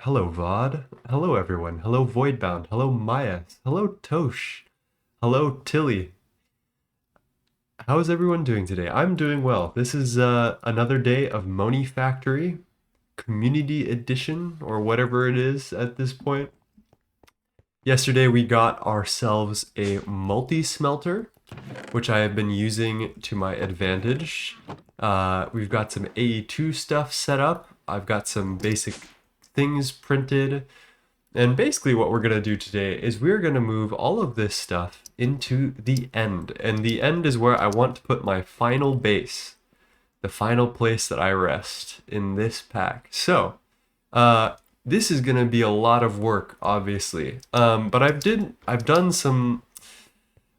Hello, Vod. Hello, everyone. Hello, Voidbound. Hello, Maya. Hello, Tosh. Hello, Tilly. How is everyone doing today? I'm doing well. This is another day of Monifactory Community Edition, or whatever it is at this point. Yesterday, we got ourselves a multi-smelter, which I have been using to my advantage. We've got some AE2 stuff set up. I've got some basic things printed. And basically what we're going to do today is we're going to move all of this stuff into the end. And the end is where I want to put my final base, the final place that I rest in this pack. So, this is going to be a lot of work, obviously. But I've done some,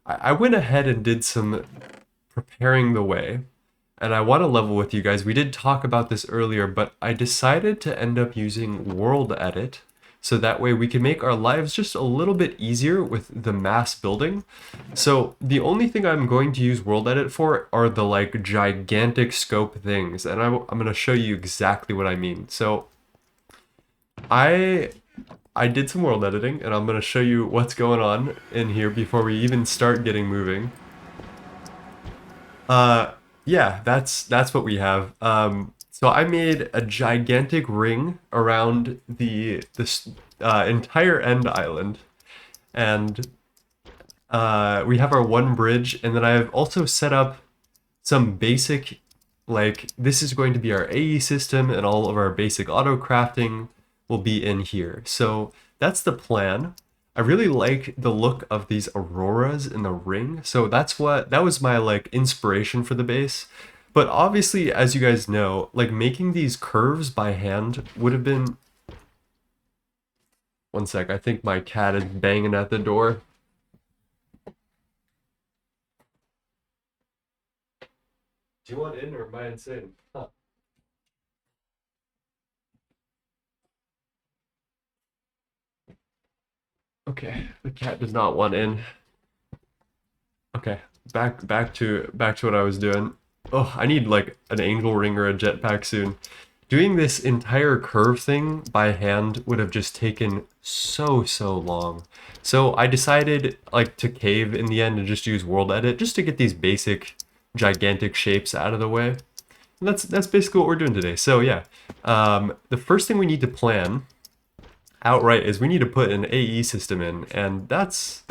I went ahead and did some preparing the way. And I want to level with you guys. We did talk about this earlier, but I decided to end up using worldedit. So that way we can make our lives just a little bit easier with the mass building. So the only thing I'm going to use worldedit for are the like gigantic scope things. And I'm going to show you exactly what I mean. So I did some world editing and I'm going to show you what's going on in here before we even start getting moving. Yeah, that's what we have. So I made a gigantic ring around this entire end island, and we have our one bridge, and then I have also set up some basic, like this is going to be our AE system, and all of our basic auto crafting will be in here. So that's the plan. I really like the look of these auroras in the ring. So that was my like inspiration for the base. But obviously, as you guys know, like making these curves by hand would have been... One sec, I think my cat is banging at the door. Do you want in or am I insane? Huh. Okay, the cat does not want in. Okay, back to what I was doing. Oh, I need like an angel ring or a jetpack soon. Doing this entire curve thing by hand would have just taken so long. So I decided like to cave in the end and just use worldedit just to get these basic gigantic shapes out of the way. And that's basically what we're doing today. So yeah, the first thing we need to plan outright is we need to put an AE system in, and that's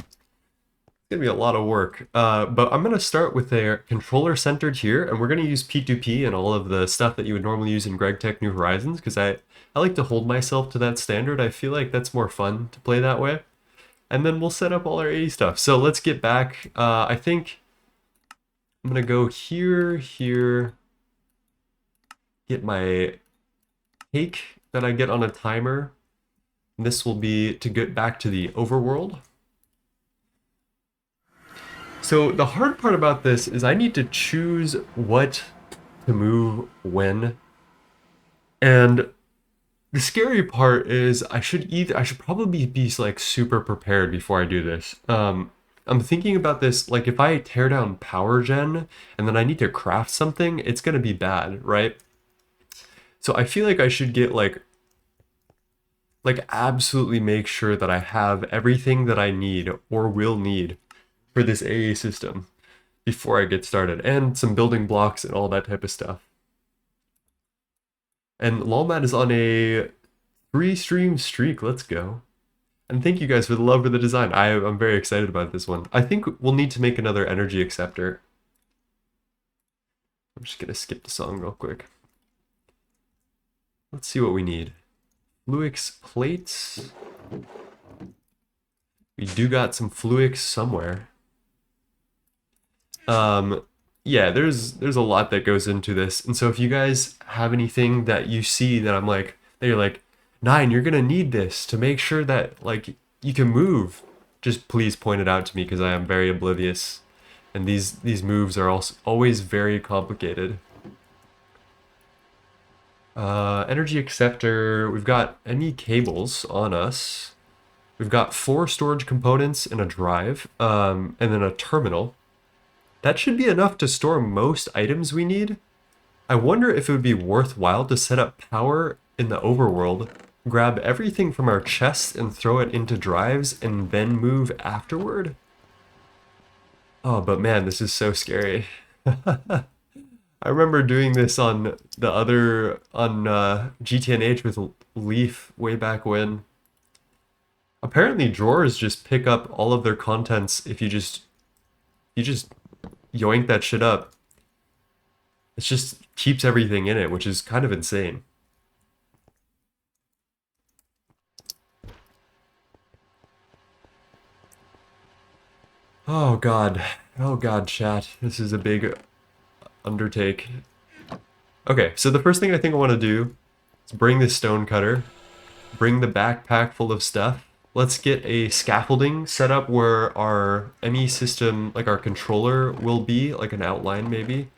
gonna be a lot of work. But I'm gonna start with a controller centered here, and we're gonna use P2P and all of the stuff that you would normally use in GregTech New Horizons, because I like to hold myself to that standard. I feel like that's more fun to play that way. And then we'll set up all our AE stuff. So let's get back. I think I'm gonna go here, get my cake that I get on a timer. And this will be to get back to the overworld. So the hard part about this is I need to choose what to move when. And the scary part is I should probably be like super prepared before I do this. I'm thinking about this, like if I tear down power gen and then I need to craft something, it's gonna be bad, right? So I feel like I should get like absolutely make sure that I have everything that I need or will need for this AA system before I get started, and some building blocks and all that type of stuff. And Lolmat is on a 3-stream streak. Let's go. And thank you guys for the love for the design. I'm very excited about this one. I think we'll need to make another energy acceptor. I'm just gonna skip the song real quick. Let's see what we need. Fluix plates. We do got some Fluix somewhere. Yeah, there's a lot that goes into this. And so if you guys have anything that you see that I'm like, that you're like, Nine, you're gonna need this to make sure that like you can move, just please point it out to me because I am very oblivious. And these moves are also always very complicated. Energy acceptor, we've got any cables on us. We've got 4 storage components and a drive, and then a terminal. That should be enough to store most items we need. I wonder if it would be worthwhile to set up power in the overworld grab everything from our chest and throw it into drives and then move afterward? Oh, but man, this is so scary. I remember doing this on the other on GTNH with Leaf way back when. Apparently drawers just pick up all of their contents if you just yoink that shit up. It just keeps everything in it, which is kind of insane. Oh god. Oh god, chat. This is a big undertake. Okay, so the first thing I think I want to do is bring this stone cutter, bring the backpack full of stuff. Let's get a scaffolding set up where our ME system, like our controller, will be, like an outline maybe.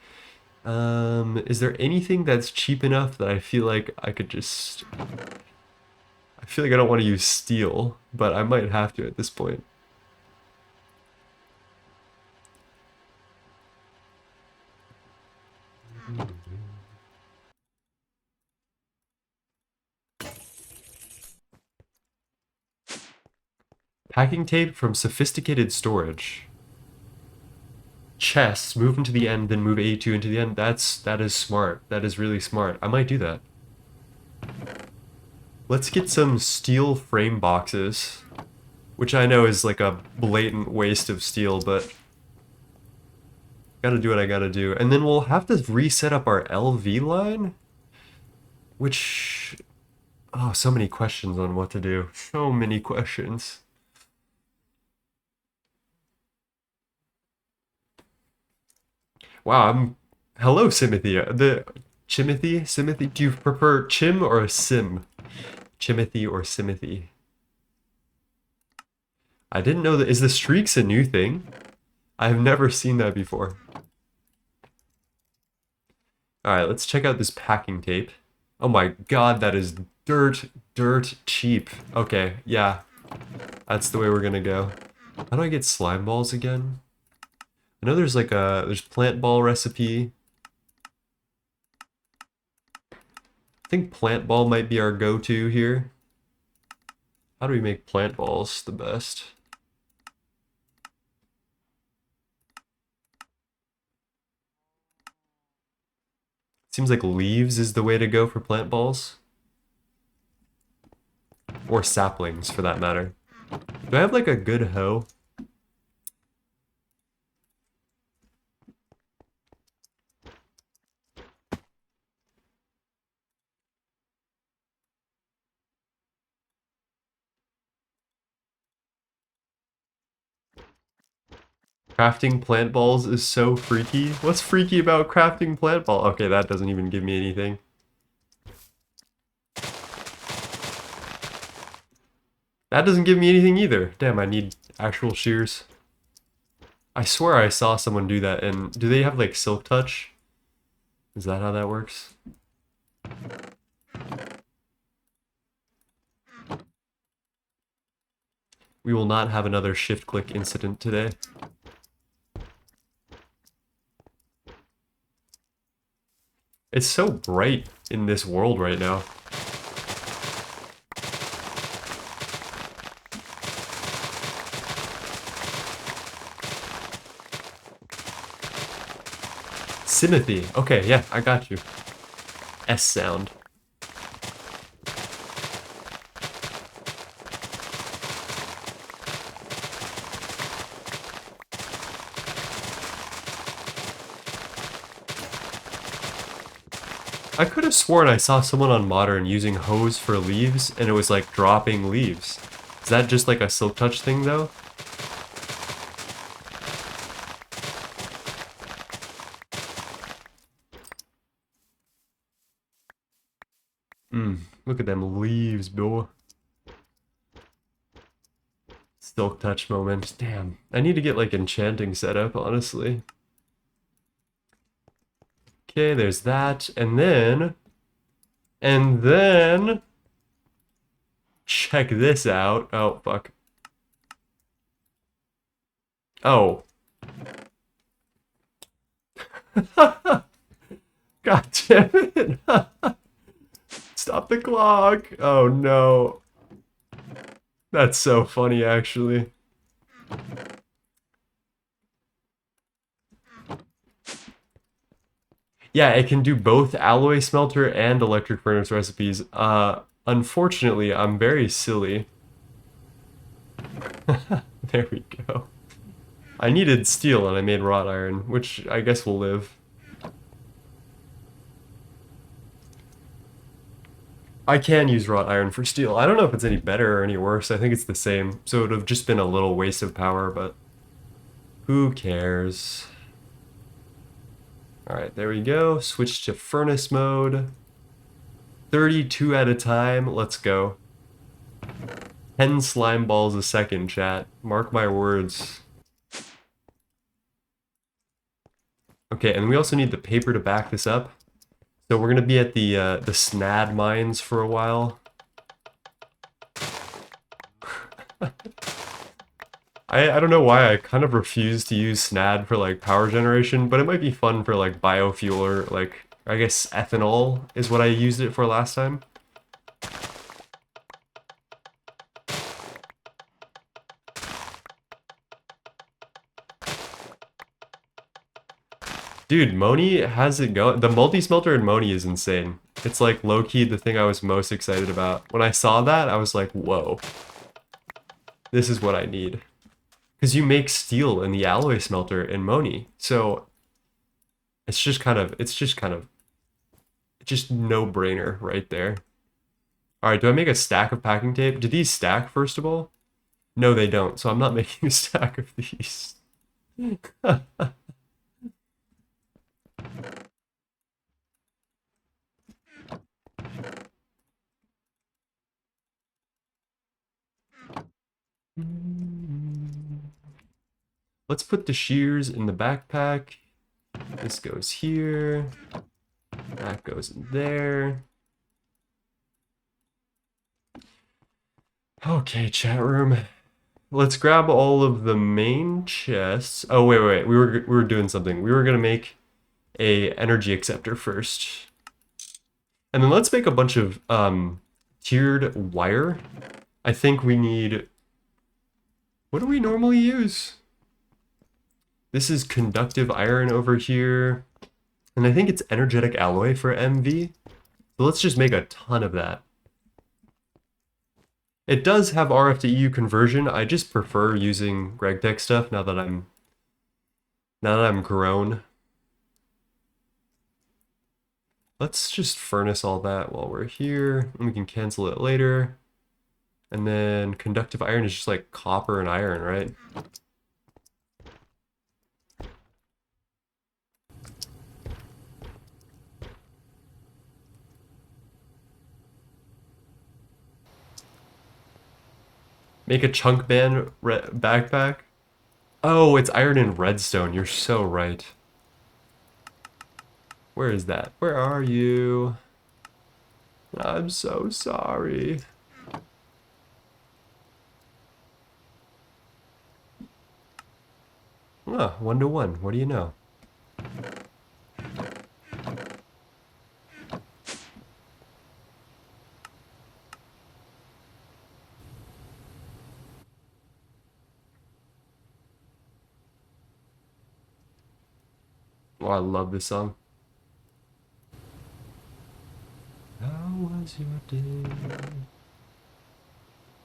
Is there anything that's cheap enough that I feel like I could just... I feel like I don't want to use steel, but I might have to at this point. Packing tape from sophisticated storage. Chests, move into the end, then move A2 into the end. That is smart. That is really smart. I might do that. Let's get some steel frame boxes, which I know is like a blatant waste of steel, but gotta do what I gotta do. And then we'll have to reset up our LV line, which... Oh, so many questions on what to do. So many questions. Wow, I'm... Hello, Simothy. Simothy? Do you prefer Chim or Sim? Chimothy or Simothy? I didn't know that. Is the streaks a new thing? I've never seen that before. Alright, let's check out this packing tape. Oh my god, that is dirt cheap. Okay, yeah. That's the way we're gonna go. How do I get slime balls again? I know there's like there's plant ball recipe. I think plant ball might be our go-to here. How do we make plant balls the best? Seems like leaves is the way to go for plant balls. Or saplings, for that matter. Do I have like a good hoe? Crafting plant balls is so freaky. What's freaky about crafting plant ball? Okay, that doesn't even give me anything. That doesn't give me anything either. Damn, I need actual shears. I swear I saw someone do that, and do they have like silk touch? Is that how that works? We will not have another shift click incident today. It's so bright in this world right now. Simothy. Okay, yeah, I got you. S sound. I could have sworn I saw someone on Modern using hose for leaves, and it was like dropping leaves. Is that just like a silk touch thing though? Look at them leaves, bro. Silk touch moment. Damn. I need to get like enchanting set up, honestly. Okay, there's that. And then... Check this out. Oh, fuck. Oh. God damn it. Stop the clock. Oh no. That's so funny, actually. Yeah, it can do both alloy smelter and electric furnace recipes. Unfortunately, I'm very silly. There we go. I needed steel and I made wrought iron, which I guess will live. I can use wrought iron for steel. I don't know if it's any better or any worse. I think it's the same. So it would have just been a little waste of power, but who cares? All right, there we go. Switch to furnace mode. 32 at a time. Let's go. 10 slime balls a second, chat. Mark my words. Okay, and we also need the paper to back this up. So we're gonna be at the Snad mines for a while. I don't know why I kind of refuse to use Snad for like power generation, but it might be fun for like biofuel or like, I guess ethanol is what I used it for last time. Dude, Moni has it going. The multi-smelter in Moni is insane. It's like low-key the thing I was most excited about. When I saw that, I was like, whoa. This is what I need. Because you make steel in the alloy smelter in Moni. So it's just no-brainer right there. Alright, do I make a stack of packing tape? Do these stack, first of all? No, they don't, so I'm not making a stack of these. Let's put the shears in the backpack. This goes here. That goes in there. Okay, chat room. Let's grab all of the main chests. Oh, wait. We were doing something. We were gonna make a energy acceptor first. And then let's make a bunch of tiered wire. I think we need... What do we normally use? This is conductive iron over here. And I think it's energetic alloy for MV. So let's just make a ton of that. It does have RF to EU conversion. I just prefer using GregTech stuff now that I'm grown. Let's just furnace all that while we're here, and we can cancel it later. And then conductive iron is just like copper and iron, right? Make a chunk band backpack. Oh, it's iron and redstone. You're so right. Where is that? Where are you? I'm so sorry. Ah, 1-to-1. What do you know? Oh, I love this song. How was your day?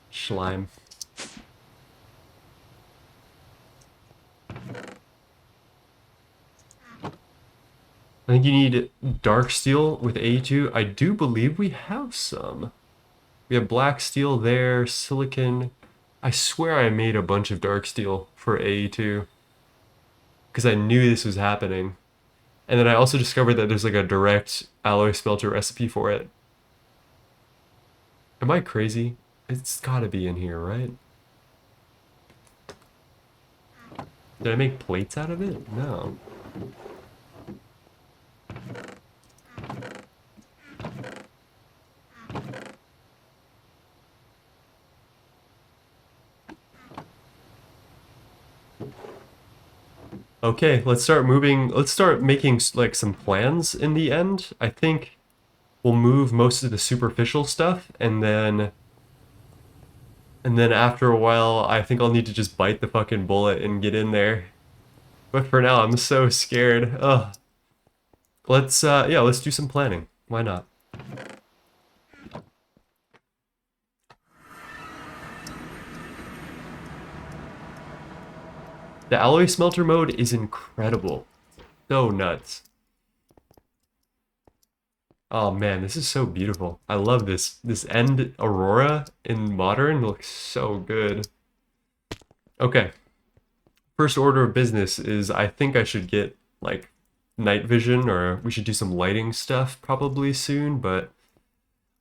Slime. I think you need dark steel with A2. I do believe we have some. We have black steel there, silicon. I swear I made a bunch of dark steel for A2. Because I knew this was happening. And then I also discovered that there's like a direct alloy smelter recipe for it. Am I crazy? It's gotta be in here, right? Did I make plates out of it? No. Okay, let's start moving. Let's start making like some plans in the end. I think we'll move most of the superficial stuff, and then after a while, I think I'll need to just bite the fucking bullet and get in there. But for now, I'm so scared. Ugh. Yeah, let's do some planning. Why not? The alloy smelter mode is incredible. So nuts. Oh man, this is so beautiful. I love this. This end aurora in modern looks so good. Okay. First order of business is I think I should get like night vision, or we should do some lighting stuff probably soon, but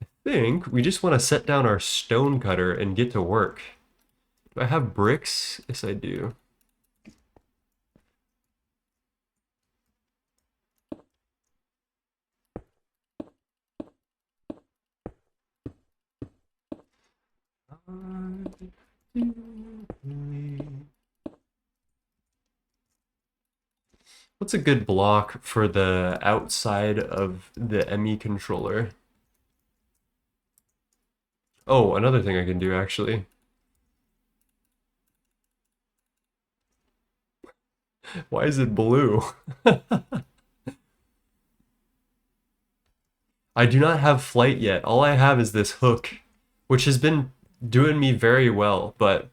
I think we just want to set down our stone cutter and get to work. Do I have bricks? Yes, I do. What's a good block for the outside of the ME controller? Oh, another thing I can do actually. Why is it blue? I do not have flight yet. All I have is this hook, which has been doing me very well, but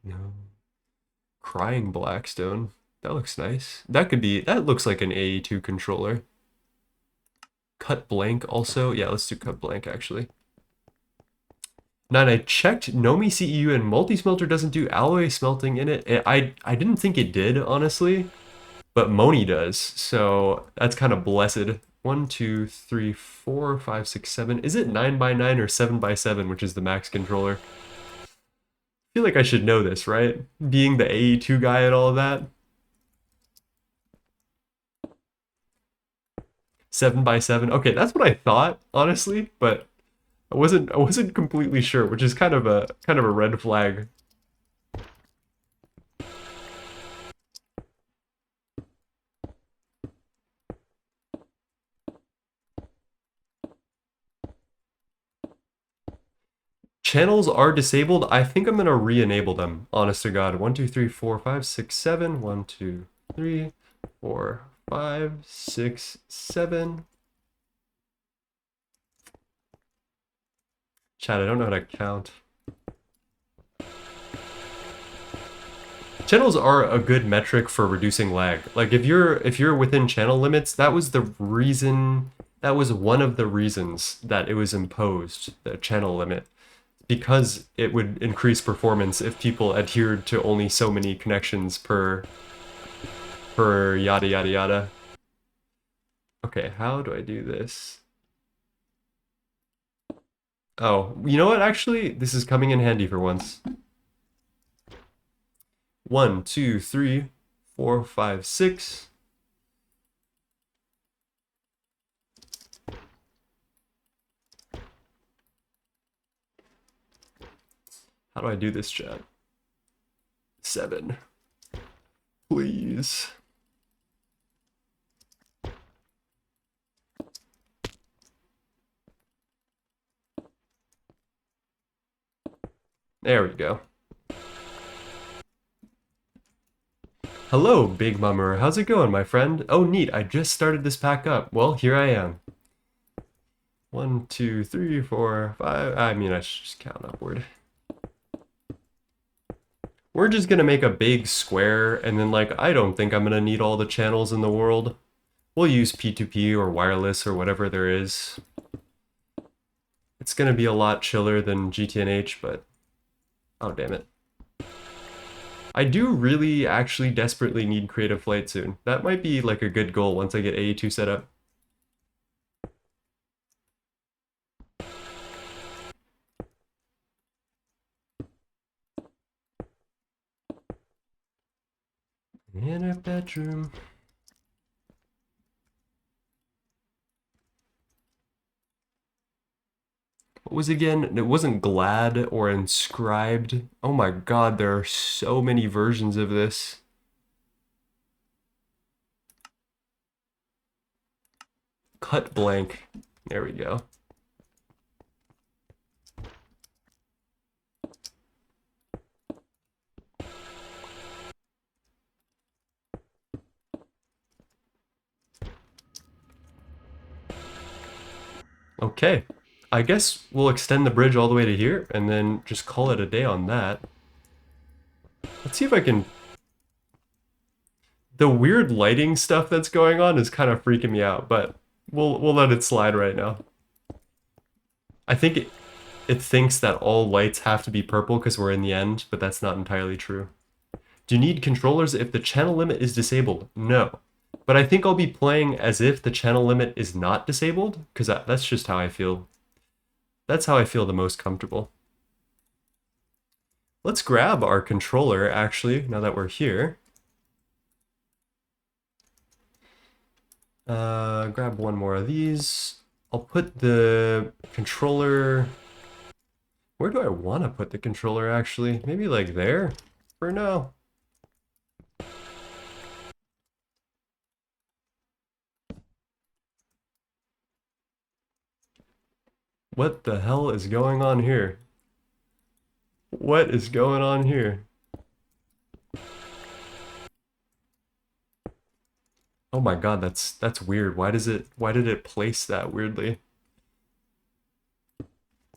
no. Crying Blackstone. That looks nice. That looks like an AE2 controller. Cut blank also. Yeah, let's do cut blank actually. Now, and I checked Nomi CEU and multi-smelter doesn't do alloy smelting in it. I didn't think it did, honestly, but Moni does, so that's kind of blessed. 1, 2, 3, 4, 5, 6, 7. Is it 9 by 9 or 7 by 7, which is the max controller? I feel like I should know this, right? Being the AE2 guy and all of that. 7 by 7. Okay, that's what I thought, honestly, but I wasn't completely sure, which is kind of a red flag. Channels are disabled. I think I'm gonna re-enable them. Honest to God. 1, 2, 3, 4, 5, 6, 7. 1, 2, 3, 4, 5, 6, 7. Chat, I don't know how to count. Channels are a good metric for reducing lag. Like if you're within channel limits, that was the reason, that was one of the reasons that it was imposed, the channel limit, because it would increase performance if people adhered to only so many connections per yada yada yada. Okay, how do I do this? Oh, you know what? Actually, this is coming in handy for once. 1, 2, 3, 4, 5, 6. How do I do this, chat? 7. Please. There we go. Hello, Big Mummer. How's it going, my friend? Oh, neat. I just started this pack up. Well, here I am. 1, 2, 3, 4, 5. I mean, I should just count upward. We're just gonna make a big square, and then, like, I don't think I'm gonna need all the channels in the world. We'll use P2P or wireless or whatever there is. It's gonna be a lot chiller than GTNH, but... oh, damn it. I do really actually desperately need creative flight soon. That might be like a good goal once I get AE2 set up. In a bedroom. was it again? It wasn't glad or inscribed. Oh my god, there are so many versions of this. Cut blank. There we go. Okay. I guess we'll extend the bridge all the way to here and then just call it a day on that. Let's see if I can... The weird lighting stuff that's going on is kind of freaking me out, but we'll let it slide right now. I think it thinks that all lights have to be purple because we're in the end, but that's not entirely true. Do you need controllers if the channel limit is disabled? No. But I think I'll be playing as if the channel limit is not disabled, because that's just how I feel. That's how I feel the most comfortable. Let's grab our controller, actually, now that we're here. Grab one more of these. I'll put the controller... Where do I want to put the controller, actually? Maybe like there for now. What the hell is going on here? What is going on here? Oh my god, that's weird. Why did it place that weirdly?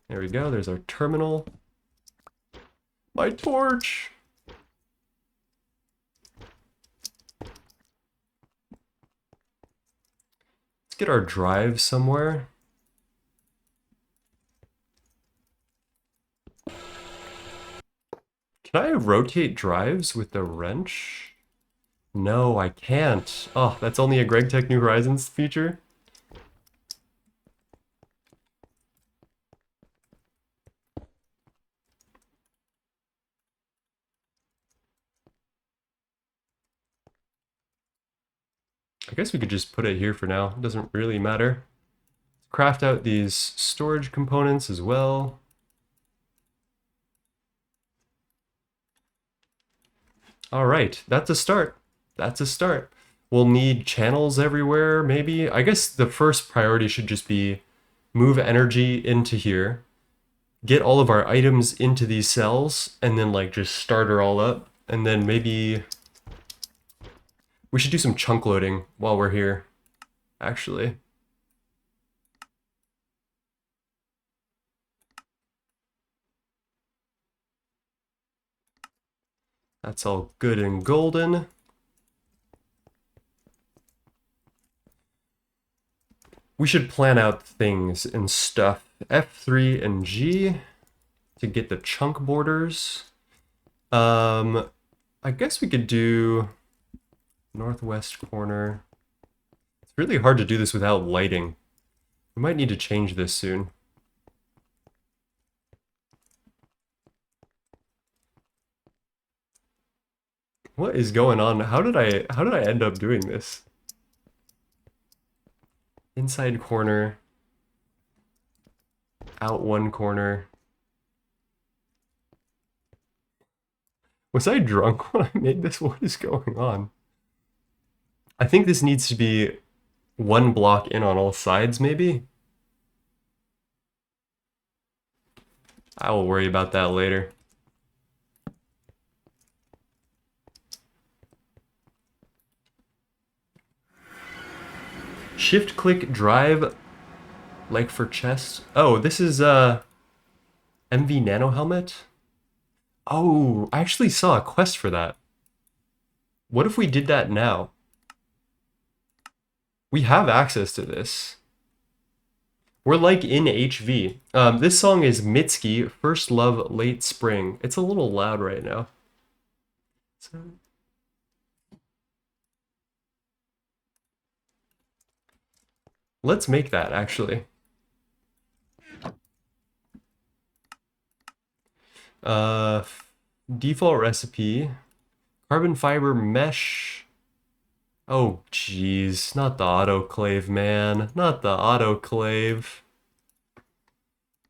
There we go, there's our terminal. My torch! Let's get our drive somewhere. Can I rotate drives with the wrench? No, I can't. Oh, that's only a GregTech New Horizons feature? I guess we could just put it here for now. It doesn't really matter. Let's craft out these storage components as well. All right, that's a start. That's a start. We'll need channels everywhere, maybe. I guess the first priority should just be move energy into here, get all of our items into these cells, and then like just start her all up. And then maybe we should do some chunk loading while we're here, actually. That's all good and golden. We should plan out things and stuff. F3 and G to get the chunk borders. I guess we could do northwest corner. It's really hard to do this without lighting. We might need to change this soon. What is going on? How did I end up doing this? Inside corner. Out one corner. Was I drunk when I made this? What is going on? I think this needs to be one block in on all sides, maybe? I will worry about that later. Shift click drive like for chest. Oh, this is MV Nano Helmet. Oh, I actually saw a quest for that. What if we did that now? We have access to this. We're like in HV. This song is Mitski, First Love, Late Spring. It's a little loud right now. So... Let's make that, actually. Default recipe. Carbon fiber mesh. Oh, jeez. Not the autoclave, man. Not the autoclave.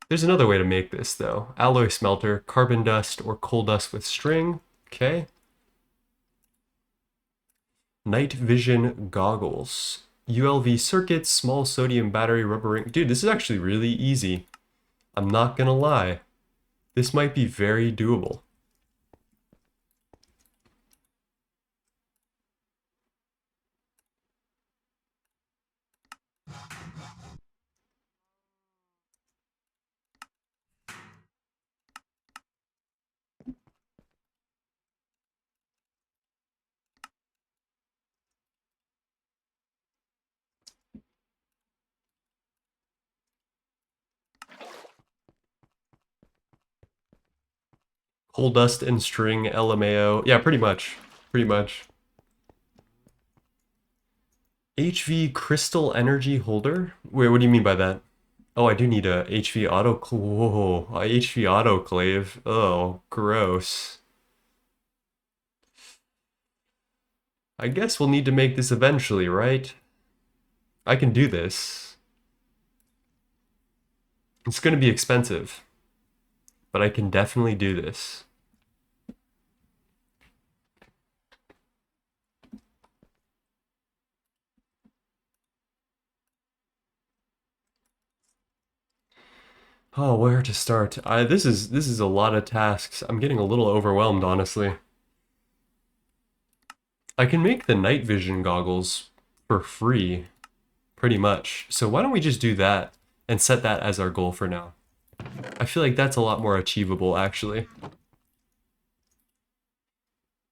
There's another way to make this though. Alloy smelter, carbon dust, or coal dust with string. Okay. Night vision goggles. ULV circuits, small sodium battery, rubber ring. Dude, this is actually really easy. I'm not gonna lie. This might be very doable. Coal dust and string, LMAO. Yeah, pretty much. Pretty much. HV crystal energy holder? Wait, what do you mean by that? Oh, I do need a HV Whoa, a HV autoclave. Oh, gross. I guess we'll need to make this eventually, right? I can do this. It's gonna be expensive, but I can definitely do this. Oh, where to start? This is a lot of tasks. I'm getting a little overwhelmed, honestly. I can make the night vision goggles for free, pretty much. So why don't we just do that and set that as our goal for now? I feel like that's a lot more achievable, actually.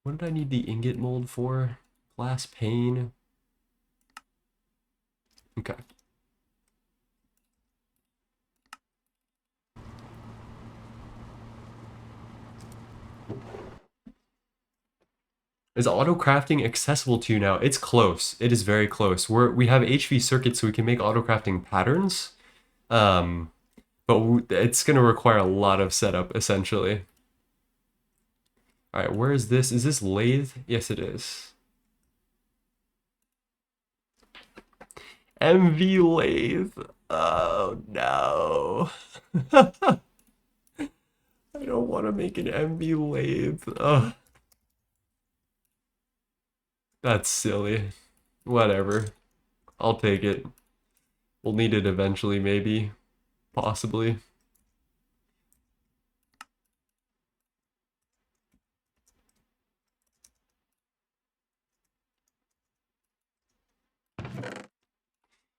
What did I need the ingot mold for? Glass pane. Okay. Is auto crafting accessible to you now? It's close. It is very close. We have HV circuits so we can make auto crafting patterns. But it's going to require a lot of setup, essentially. All right, where is this? Is this lathe? Yes, it is. MV lathe. Oh, no. I don't want to make an MV lathe. Oh, that's silly. Whatever. I'll take it. We'll need it eventually, maybe. Possibly.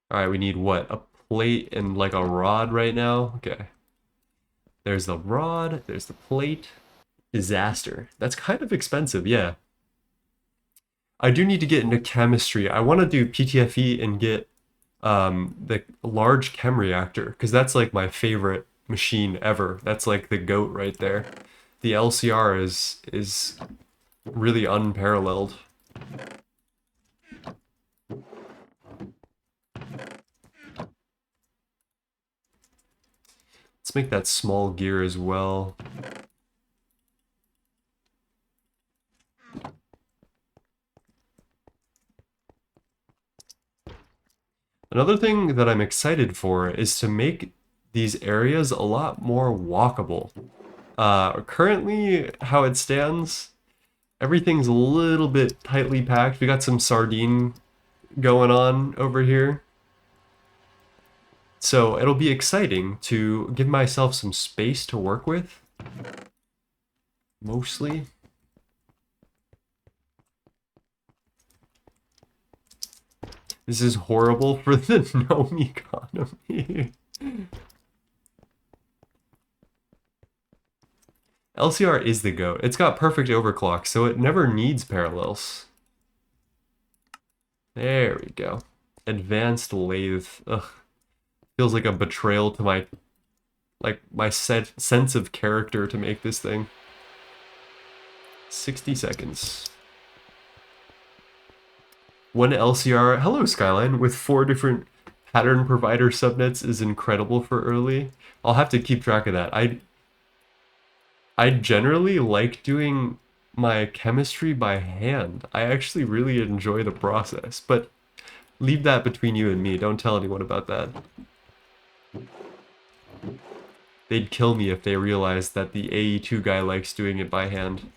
All right, we need what? A plate and like a rod right now? Okay. There's the rod, there's the plate. Disaster. That's kind of expensive, yeah. I do need to get into chemistry. I want to do PTFE and get the large chem reactor because that's like my favorite machine ever. That's like the GOAT right there. The LCR is really unparalleled. Let's make that small gear as well. Another thing that I'm excited for is to make these areas a lot more walkable. Currently, how it stands, everything's a little bit tightly packed. We got some sardine going on over here. So it'll be exciting to give myself some space to work with. Mostly. This is horrible for the gnome economy. LCR is the GOAT. It's got perfect overclock, so it never needs parallels. There we go. Advanced lathe. Ugh. Feels like a betrayal to my sense of character to make this thing. 60 seconds. One LCR, hello Skyline, with 4 different pattern provider subnets is incredible for early. I'll have to keep track of that. I generally like doing my chemistry by hand. I actually really enjoy the process, but leave that between you and me. Don't tell anyone about that. they'd kill me if they realized that the AE2 guy likes doing it by hand.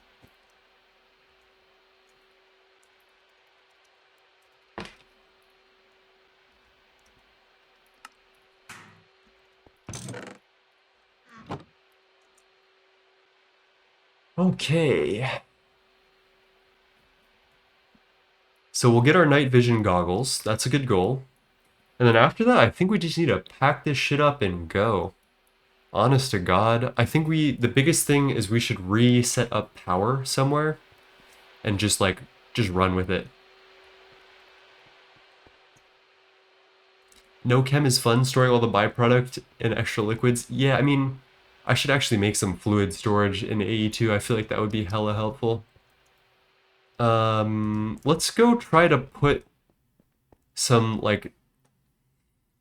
Okay. So we'll get our night vision goggles. That's a good goal. And then after that, I think we just need to pack this shit up and go. Honest to God, I think the biggest thing is we should reset up power somewhere and just run with it. No chem is fun, storing all the byproduct and extra liquids. Yeah, I mean, I should actually make some fluid storage in AE2. I feel like that would be hella helpful. Let's go try to put some, like,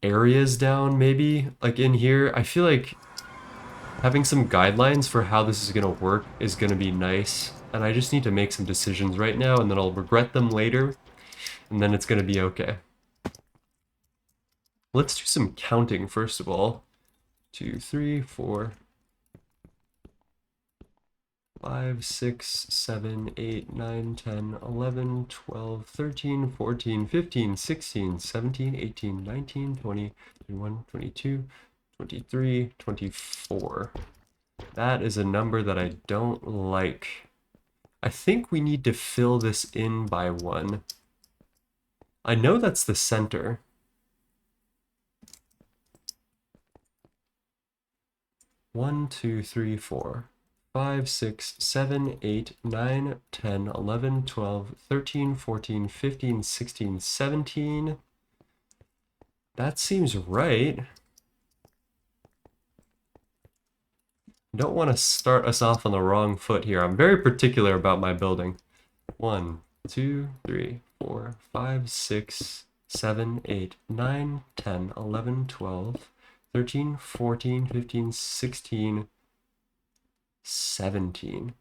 areas down, maybe, like in here. I feel like having some guidelines for how this is gonna work is gonna be nice. And I just need to make some decisions right now, and then I'll regret them later, and then it's gonna be okay. Let's do some counting first of all. 2, 3, 4, 5, 6, 7, 8, 9, 10, 11, 12, 13, 14, 15, 16, 17, 18, 19, 20, 21, 22, 23, 24. That is a number that I don't like. I think we need to fill this in by 1. I know that's the center. 1, 2, 3, 4, 5, 6, 7, 8, 9, 10, 11, 12, 13, 14, 15, 16, 17. That seems right. Don't want to start us off on the wrong foot here. I'm very particular about my building. 1, 2, 3, 4, 5, 6, 7, 8, 9, 10, 11, 12, 13, 14, 15, 16, 17.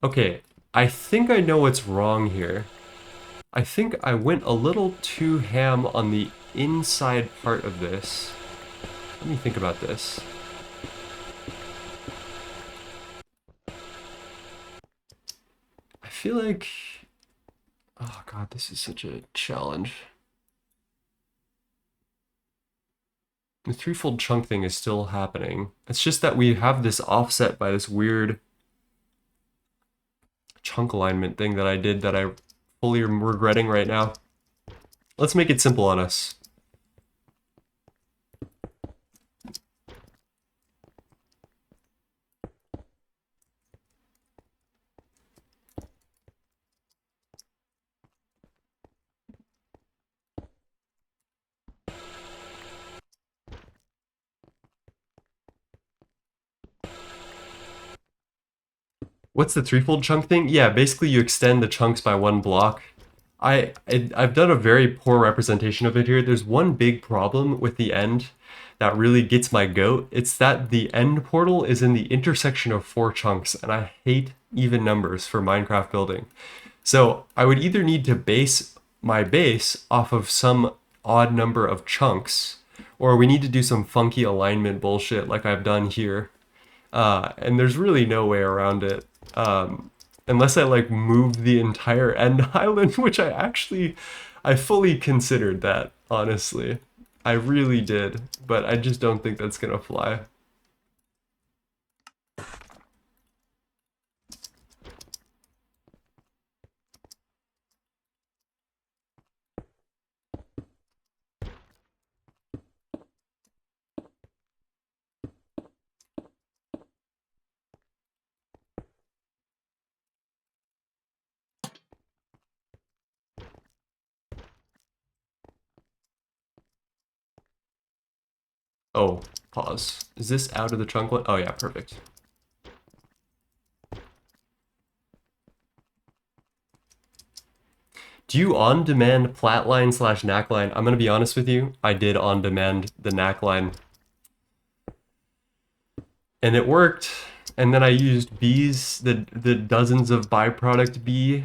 Okay, I think I know what's wrong here. I think I went a little too ham on the inside part of this. Let me think about this. I feel like... Oh god, this is such a challenge. The threefold chunk thing is still happening. It's just that we have this offset by this weird chunk alignment thing that I did that I fully am regretting right now. Let's make it simple on us. What's the threefold chunk thing? Yeah, basically you extend the chunks by 1 block. I've done a very poor representation of it here. There's one big problem with the end that really gets my goat. It's that the end portal is in the intersection of 4 chunks, and I hate even numbers for Minecraft building. So I would either need to base my base off of some odd number of chunks, or we need to do some funky alignment bullshit like I've done here. And there's really no way around it. Unless I like move the entire end island, which I fully considered that, honestly. I really did, but I just don't think that's gonna fly. Oh, pause. Is this out of the trunk one? Oh yeah, perfect. Do you on-demand platline slash knackline? I'm gonna be honest with you, I did on-demand the knackline. And it worked. And then I used bees, the dozens of byproduct bee.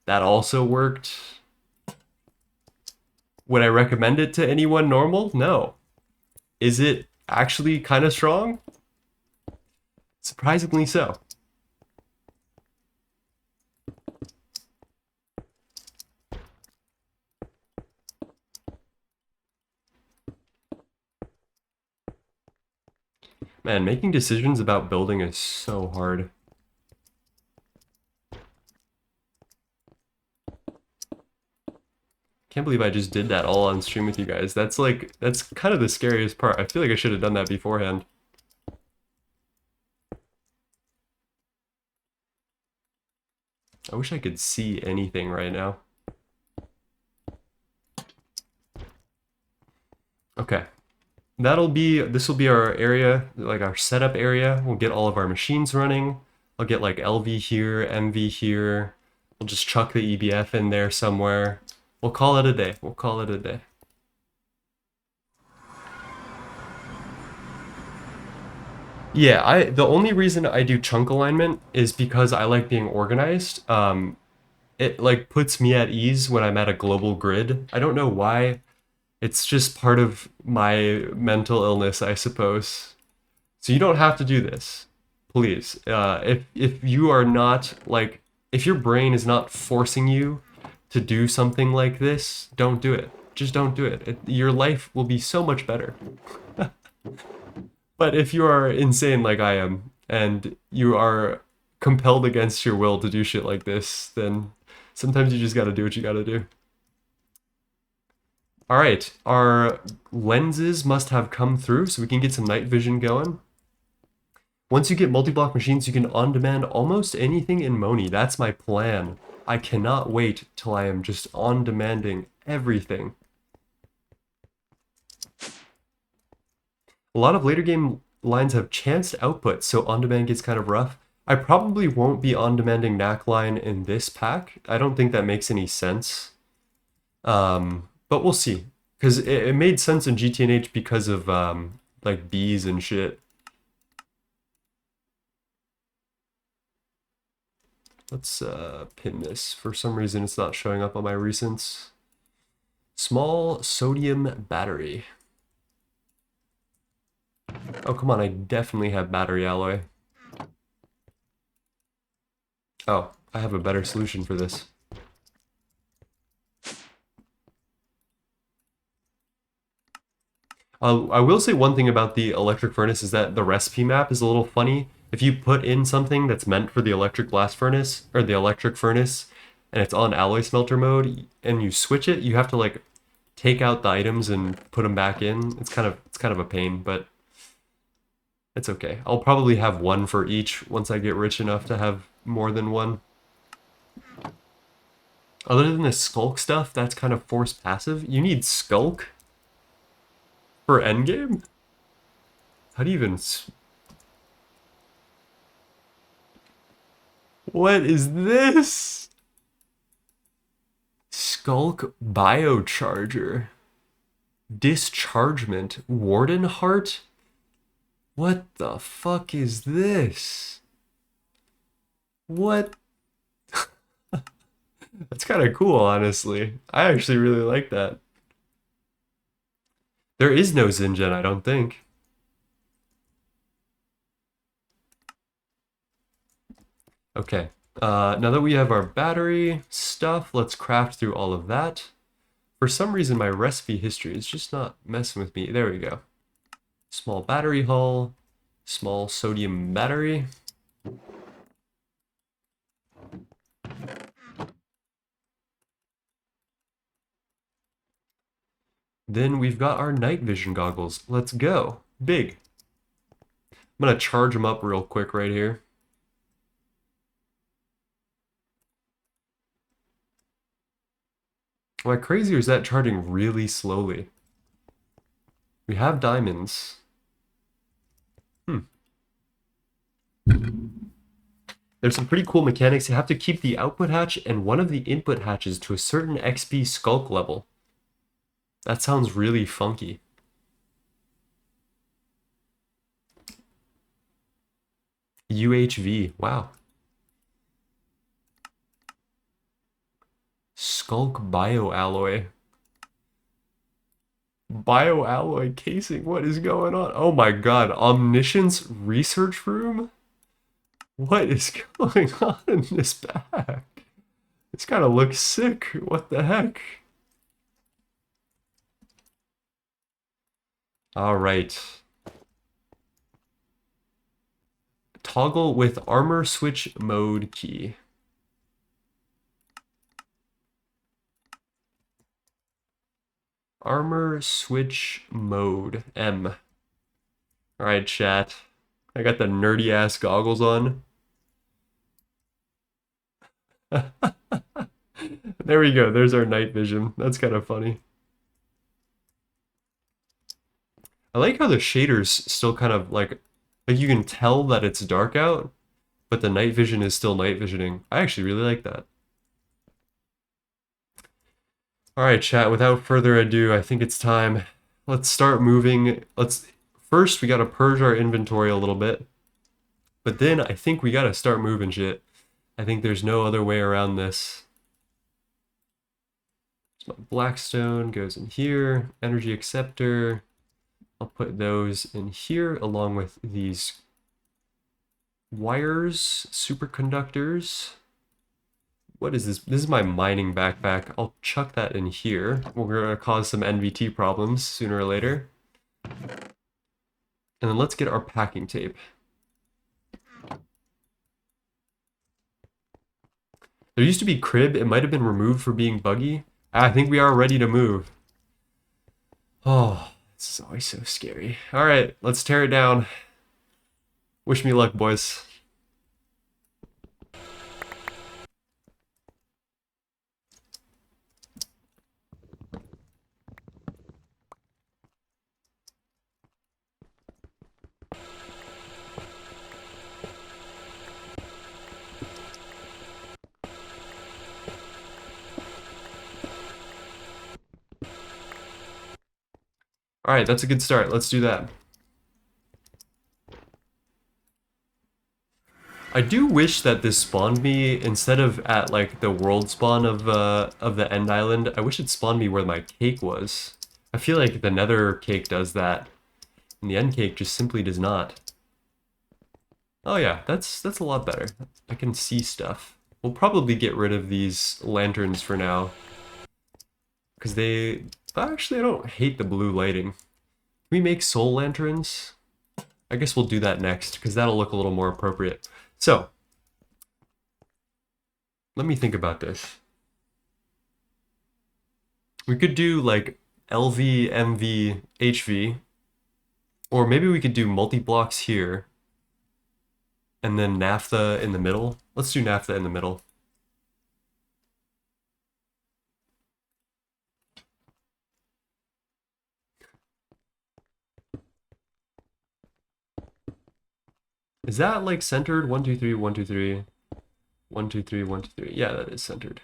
That also worked. Would I recommend it to anyone normal? No. Is it actually kind of strong. Surprisingly so. Man, making decisions about building is so hard. Can't believe I just did that all on stream with you guys. That's like, that's kind of the scariest part. I feel like I should have done that beforehand. I wish I could see anything right now. Okay. This will be our area, like our setup area. We'll get all of our machines running. I'll get like LV here, MV here. We'll just chuck the EBF in there somewhere. We'll call it a day. We'll call it a day. Yeah, the only reason I do chunk alignment is because I like being organized. It like puts me at ease when I'm at a global grid. I don't know why. It's just part of my mental illness, I suppose. So you don't have to do this, please. If you are not like, if your brain is not forcing you to do something like this, don't do it. Just don't do it. Your life will be so much better. But if you are insane like I am, and you are compelled against your will to do shit like this, then sometimes you just gotta do what you gotta do. All right, our lenses must have come through so we can get some night vision going. Once you get multi-block machines, you can on-demand almost anything in Moni. That's my plan. I cannot wait till I am just on-demanding everything. A lot of later game lines have chanced output, so on-demand gets kind of rough. I probably won't be on-demanding knack line in this pack. I don't think that makes any sense. But we'll see. Because it made sense in GTNH because of like bees and shit. Let's pin this. For some reason, it's not showing up on my recents. Small sodium battery. Oh, come on. I definitely have battery alloy. Oh, I have a better solution for this. I will say one thing about the electric furnace is that the recipe map is a little funny. If you put in something that's meant for the electric blast furnace, or the electric furnace, and it's on alloy smelter mode, and you switch it, you have to like take out the items and put them back in. It's kind of a pain, but it's okay. I'll probably have one for each once I get rich enough to have more than one. Other than the skulk stuff, that's kind of force passive. You need skulk for endgame? How do you even... What is this? Skulk biocharger. Dischargement. Warden heart? What the fuck is this? What? That's kind of cool, honestly. I actually really like that. There is no Zingen, I don't think. Okay. Now that we have our battery stuff, let's craft through all of that. For some reason, my recipe history is just not messing with me. There we go. Small battery hull, small sodium battery. Then we've got our night vision goggles. Let's go. Big. I'm gonna charge them up real quick right here. Am I crazy or is that charging really slowly? We have diamonds. There's some pretty cool mechanics. You have to keep the output hatch and one of the input hatches to a certain XP skulk level. That sounds really funky. UHV, wow. Skulk bioalloy. Bioalloy casing. What is going on? Oh my god. Omniscience research room? What is going on in this bag? This kind of looks sick. What the heck? All right. Toggle with armor switch mode key. Armor switch mode M. All right, chat. I got the nerdy ass goggles on. There we go. There's our night vision. That's kind of funny. I like how the shaders still kind of like you can tell that it's dark out, but the night vision is still night visioning. I actually really like that. All right, chat, without further ado, I think it's time. Let's start moving. First, we got to purge our inventory a little bit. But then I think we got to start moving shit. I think there's no other way around this. So my Blackstone goes in here. Energy acceptor. I'll put those in here along with these wires, superconductors. What is this? This is my mining backpack. I'll chuck that in here. We're gonna cause some NVT problems sooner or later. And then let's get our packing tape. There used to be crib. It might have been removed for being buggy. I think we are ready to move. Oh, this is always so scary. All right, let's tear it down. Wish me luck, boys. All right, that's a good start. Let's do that. I do wish that this spawned me instead of at like the world spawn of the end island. I wish it spawned me where my cake was. I feel like the nether cake does that, and the end cake just simply does not. Oh yeah, that's a lot better. I can see stuff. We'll probably get rid of these lanterns for now, because actually I don't hate the blue lighting. Can we make soul lanterns? I guess we'll do that next, because that'll look a little more appropriate. So, let me think about this. We could do like LV, MV, HV, or maybe we could do multi-blocks here, and then naphtha in the middle. Let's do naphtha in the middle. Is that like centered? 1, 2, 3, 1, 2, 3. 1, 2, 3, 1, 2, 3. Yeah, that is centered.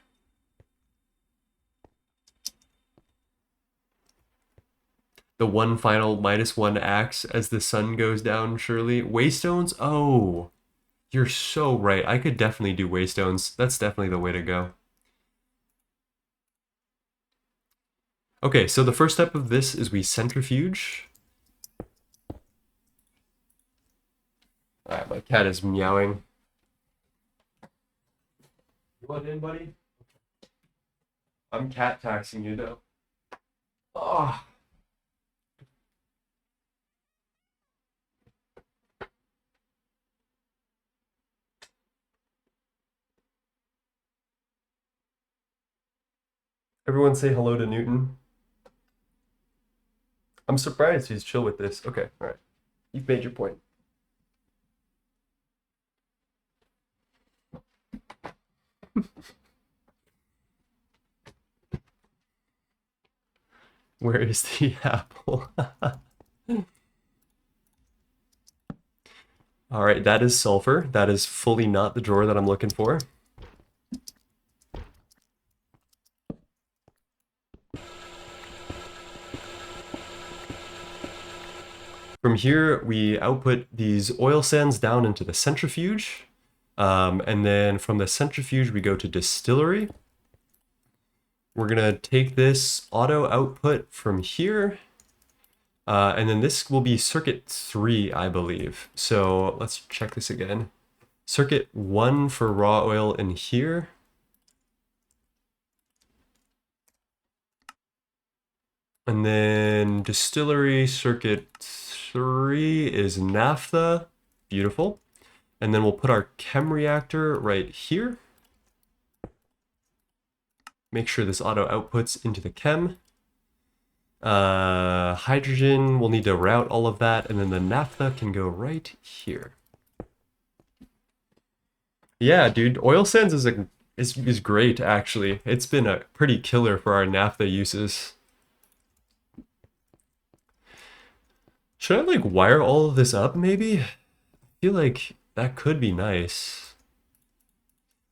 The one final -1 axe as the sun goes down, surely. Waystones? Oh, you're so right. I could definitely do waystones. That's definitely the way to go. Okay, so the first step of this is we centrifuge. Alright, my cat is meowing. You want in, buddy? I'm cat taxing you, though. Oh. Everyone say hello to Newton. I'm surprised he's chill with this. Okay, alright. You've made your point. Where is the apple? All right, that is sulfur. That is fully not the drawer that I'm looking for. From here, we output these oil sands down into the centrifuge. And then from the centrifuge, we go to distillery. We're gonna take this auto output from here, And then this will be circuit 3, I believe. So let's check this again. Circuit 1 for raw oil in here. And then distillery circuit 3 is naphtha. Beautiful. And then we'll put our chem reactor right here. Make sure this auto outputs into the chem. Hydrogen, we'll need to route all of that, and then the naphtha can go right here. Yeah, dude, oil sands is great, actually. It's been a pretty killer for our naphtha uses. Should I, like, wire all of this up, maybe? I feel like that could be nice.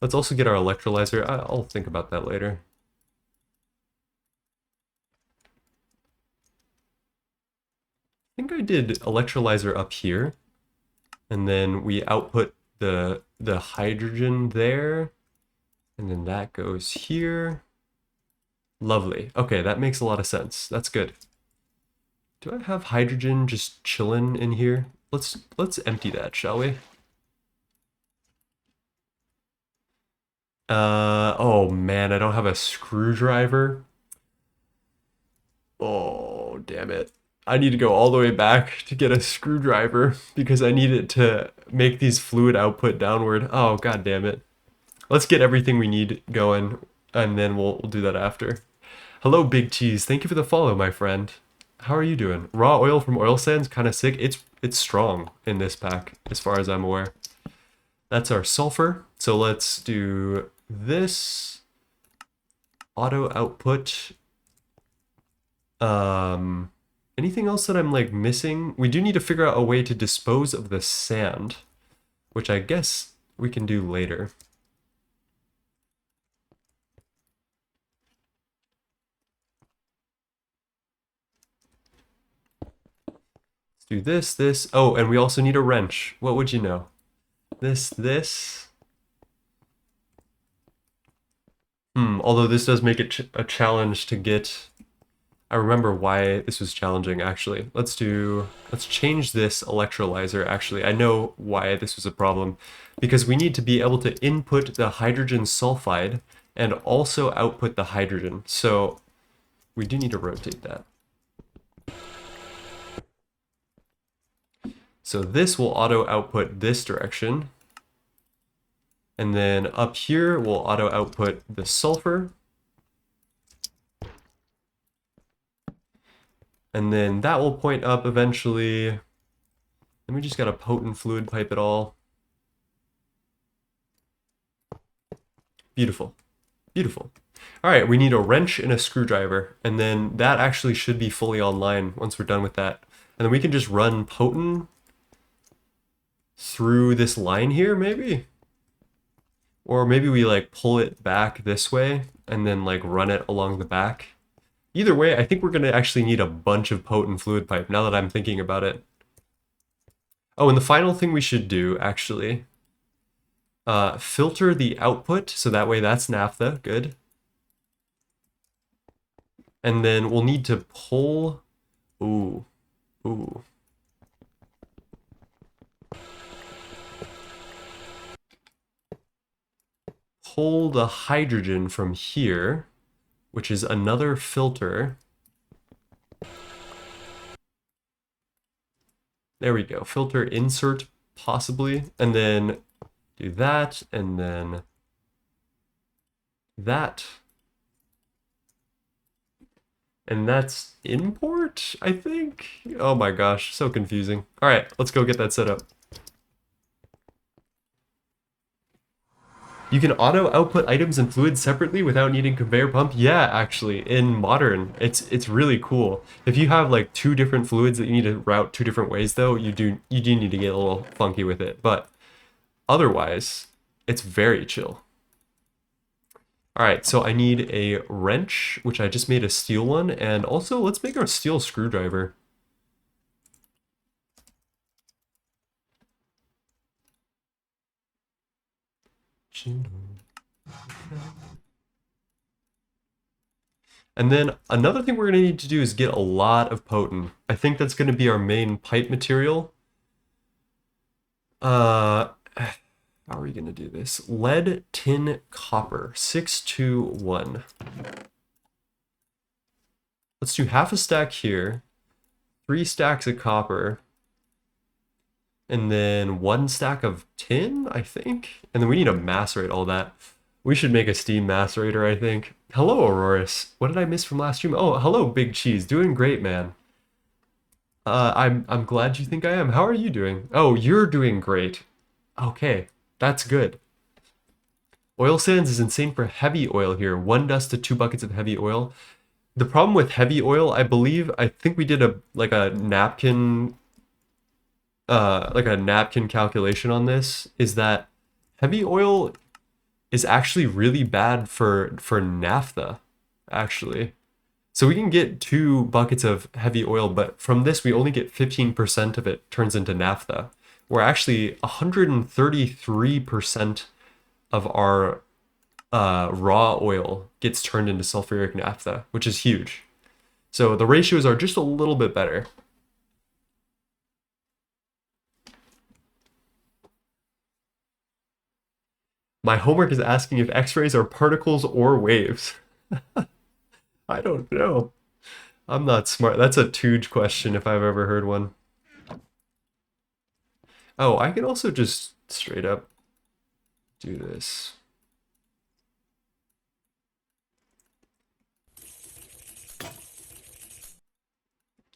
Let's also get our electrolyzer. I'll think about that later. I think I did electrolyzer up here, and then we output the hydrogen there, and then that goes here. Lovely. Okay, that makes a lot of sense. That's good. Do I have hydrogen just chilling in here? Let's empty that, shall we? Oh man, I don't have a screwdriver. Oh, damn it. I need to go all the way back to get a screwdriver because I need it to make these fluid output downward. Oh, god damn it. Let's get everything we need going, and then we'll do that after. Hello, Big Cheese. Thank you for the follow, my friend. How are you doing? Raw oil from oil sands, kind of sick. It's strong in this pack, as far as I'm aware. That's our sulfur. So let's do this. Auto output. Anything else that I'm like missing? We do need to figure out a way to dispose of the sand, which I guess we can do later. Let's do this. Oh, and we also need a wrench. What would you know? This. Although this does make it a challenge to get. I remember why this was challenging, actually. Let's change this electrolyzer, actually. I know why this was a problem. Because we need to be able to input the hydrogen sulfide and also output the hydrogen. So we do need to rotate that. So this will auto output this direction. And then up here, we'll auto output the sulfur. And then that will point up eventually. Then we just got to potent fluid pipe it all. Beautiful. Beautiful. All right, we need a wrench and a screwdriver, and then that actually should be fully online once we're done with that. And then we can just run potent through this line here, maybe? Or maybe we like pull it back this way and then like run it along the back. Either way, I think we're going to actually need a bunch of potent fluid pipe now that I'm thinking about it. Oh, and the final thing we should do, actually, filter the output, so that way that's naphtha, good. And then we'll need to pull, ooh. Pull the hydrogen from here, which is another filter. There we go. Filter insert, possibly. And then do that, and then that. And that's import, I think? Oh my gosh, so confusing. All right, let's go get that set up. You can auto output items and fluids separately without needing conveyor pump. Yeah, actually, in modern, it's really cool. If you have like two different fluids that you need to route two different ways, though, you do need to get a little funky with it. But otherwise, it's very chill. All right, so I need a wrench, which I just made a steel one, and also let's make our steel screwdriver. And then another thing we're going to need to do is get a lot of potent. I think that's going to be our main pipe material. How are we going to do this? Lead, tin, copper. 6, 2, 1. Let's do half a stack here. 3 stacks of copper. And then 1 stack of tin, I think. And then we need to macerate all that. We should make a steam macerator, I think. Hello, Auroras. What did I miss from last stream? Oh, hello, Big Cheese. Doing great, man. I'm glad you think I am. How are you doing? Oh, you're doing great. Okay, that's good. Oil sands is insane for heavy oil here. 1 dust to 2 buckets of heavy oil. The problem with heavy oil, I think we did a napkin calculation on this, is that heavy oil is actually really bad for naphtha, actually. So we can get 2 buckets of heavy oil, but from this we only get 15% of it turns into naphtha. Where actually 133% of our raw oil gets turned into sulfuric naphtha, which is huge. So the ratios are just a little bit better. My homework is asking if X-rays are particles or waves. I don't know. I'm not smart. That's a huge question if I've ever heard one. Oh, I can also just straight up do this.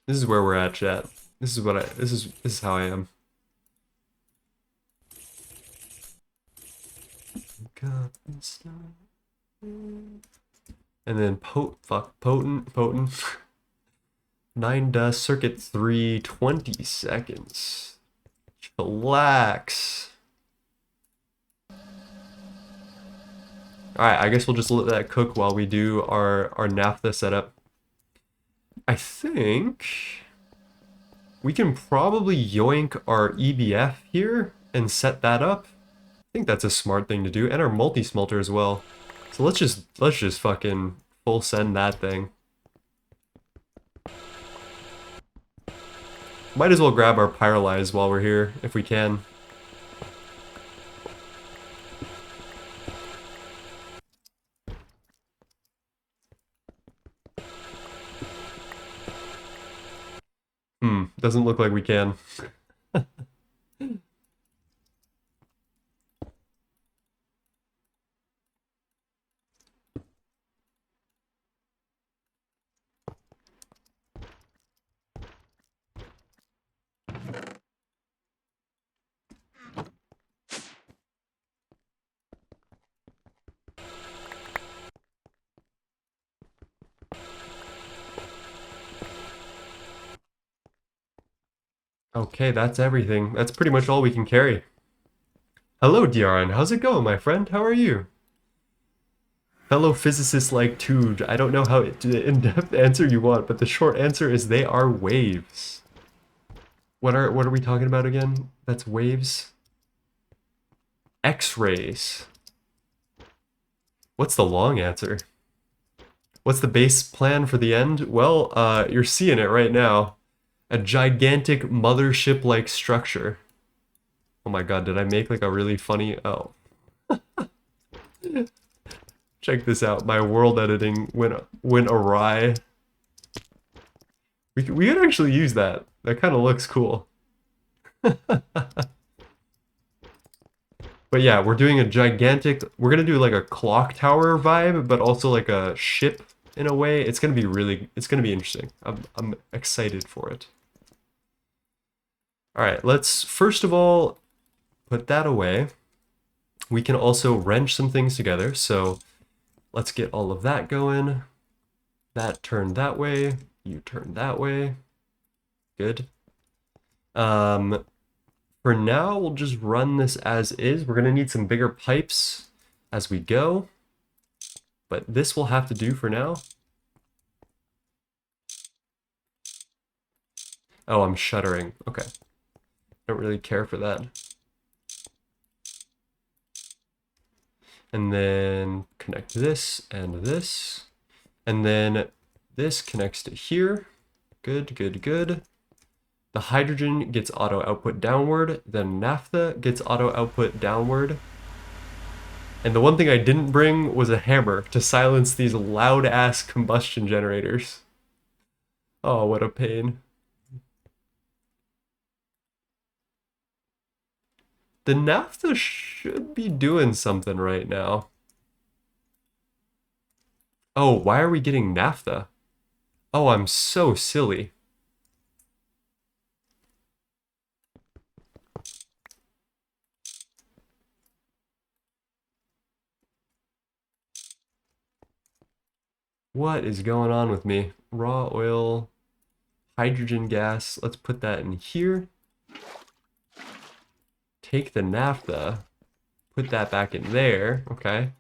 This is where we're at, chat. This is how I am. And then potent. 9 dust, circuit 3, 20 seconds. Chillax. Alright, I guess we'll just let that cook while we do our naphtha setup. I think we can probably yoink our EBF here and set that up. I think that's a smart thing to do, and our multi-smelter as well. So let's just fucking full send that thing. Might as well grab our pyrolyze while we're here, if we can. Doesn't look like we can. Okay, that's everything. That's pretty much all we can carry. Hello, Diaran. How's it going, my friend? How are you? Fellow physicists like Tude, I don't know how in-depth answer you want, but the short answer is they are waves. What are we talking about again? That's waves? X-rays. What's the long answer? What's the base plan for the end? Well, you're seeing it right now. A gigantic mothership-like structure. Oh my god, did I make like a really funny... Oh. Check this out. My world editing went awry. We could actually use that. That kind of looks cool. But yeah, we're doing a gigantic... We're going to do like a clock tower vibe, but also like a ship in a way. It's going to be really... It's going to be interesting. I'm excited for it. Alright, let's first of all put that away. We can also wrench some things together, so let's get all of that going. That turned that way, you turn that way. Good. For now, we'll just run this as is. We're going to need some bigger pipes as we go, but this will have to do for now. Oh, I'm shuddering. Okay. Don't really care for that. And then connect this and this. And then this connects to here. Good, good, good. The hydrogen gets auto output downward. Then naphtha gets auto output downward. And the one thing I didn't bring was a hammer to silence these loud ass combustion generators. Oh, what a pain. The naphtha should be doing something right now. Oh, why are we getting naphtha? Oh, I'm so silly. What is going on with me? Raw oil, hydrogen gas. Let's put that in here. Take the naphtha, put that back in there. Okay.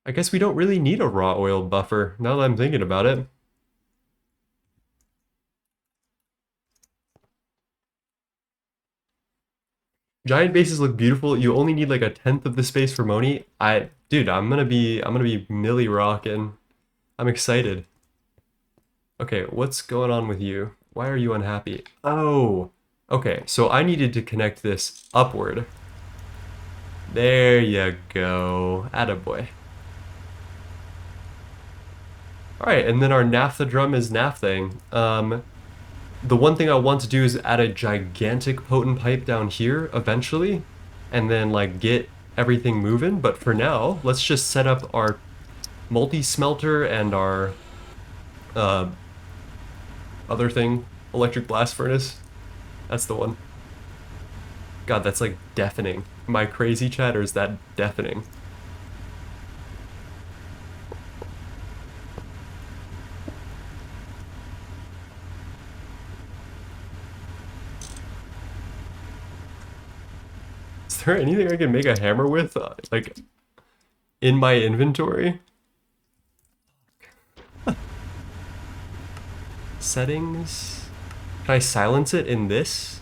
I guess we don't really need a raw oil buffer now that I'm thinking about it. Giant bases look beautiful. You only need like a tenth of the space for Moni. Dude, I'm gonna be milli rocking. I'm excited. Okay, what's going on with you? Why are you unhappy? Oh, okay. So I needed to connect this upward. There you go. Attaboy. All right, and then our naphtha drum is naphthing. The one thing I want to do is add a gigantic potent pipe down here eventually, and then like get everything moving. But for now, let's just set up our multi-smelter and our uh, other thing, electric blast furnace. That's the one. God, that's like deafening. Am I crazy, chat, or is that deafening? Is there anything I can make a hammer with, like, in my inventory? Settings. Can I silence it in this?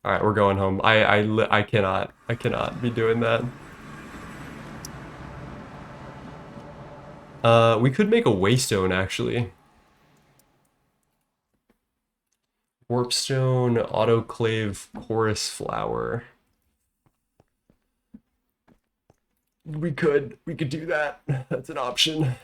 All right, we're going home. I cannot be doing that. We could make a waystone actually. Warpstone, autoclave, chorus flower. We could do that. That's an option.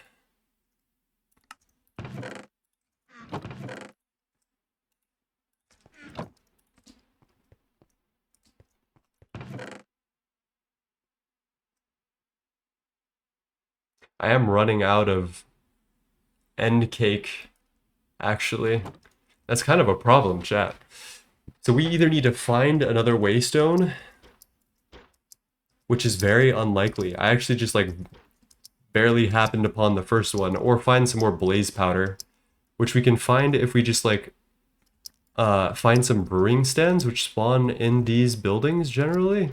I am running out of end cake, actually. That's kind of a problem, chat. So we either need to find another waystone, which is very unlikely. I actually just like barely happened upon the first one, or find some more blaze powder, which we can find if we just like find some brewing stands which spawn in these buildings generally.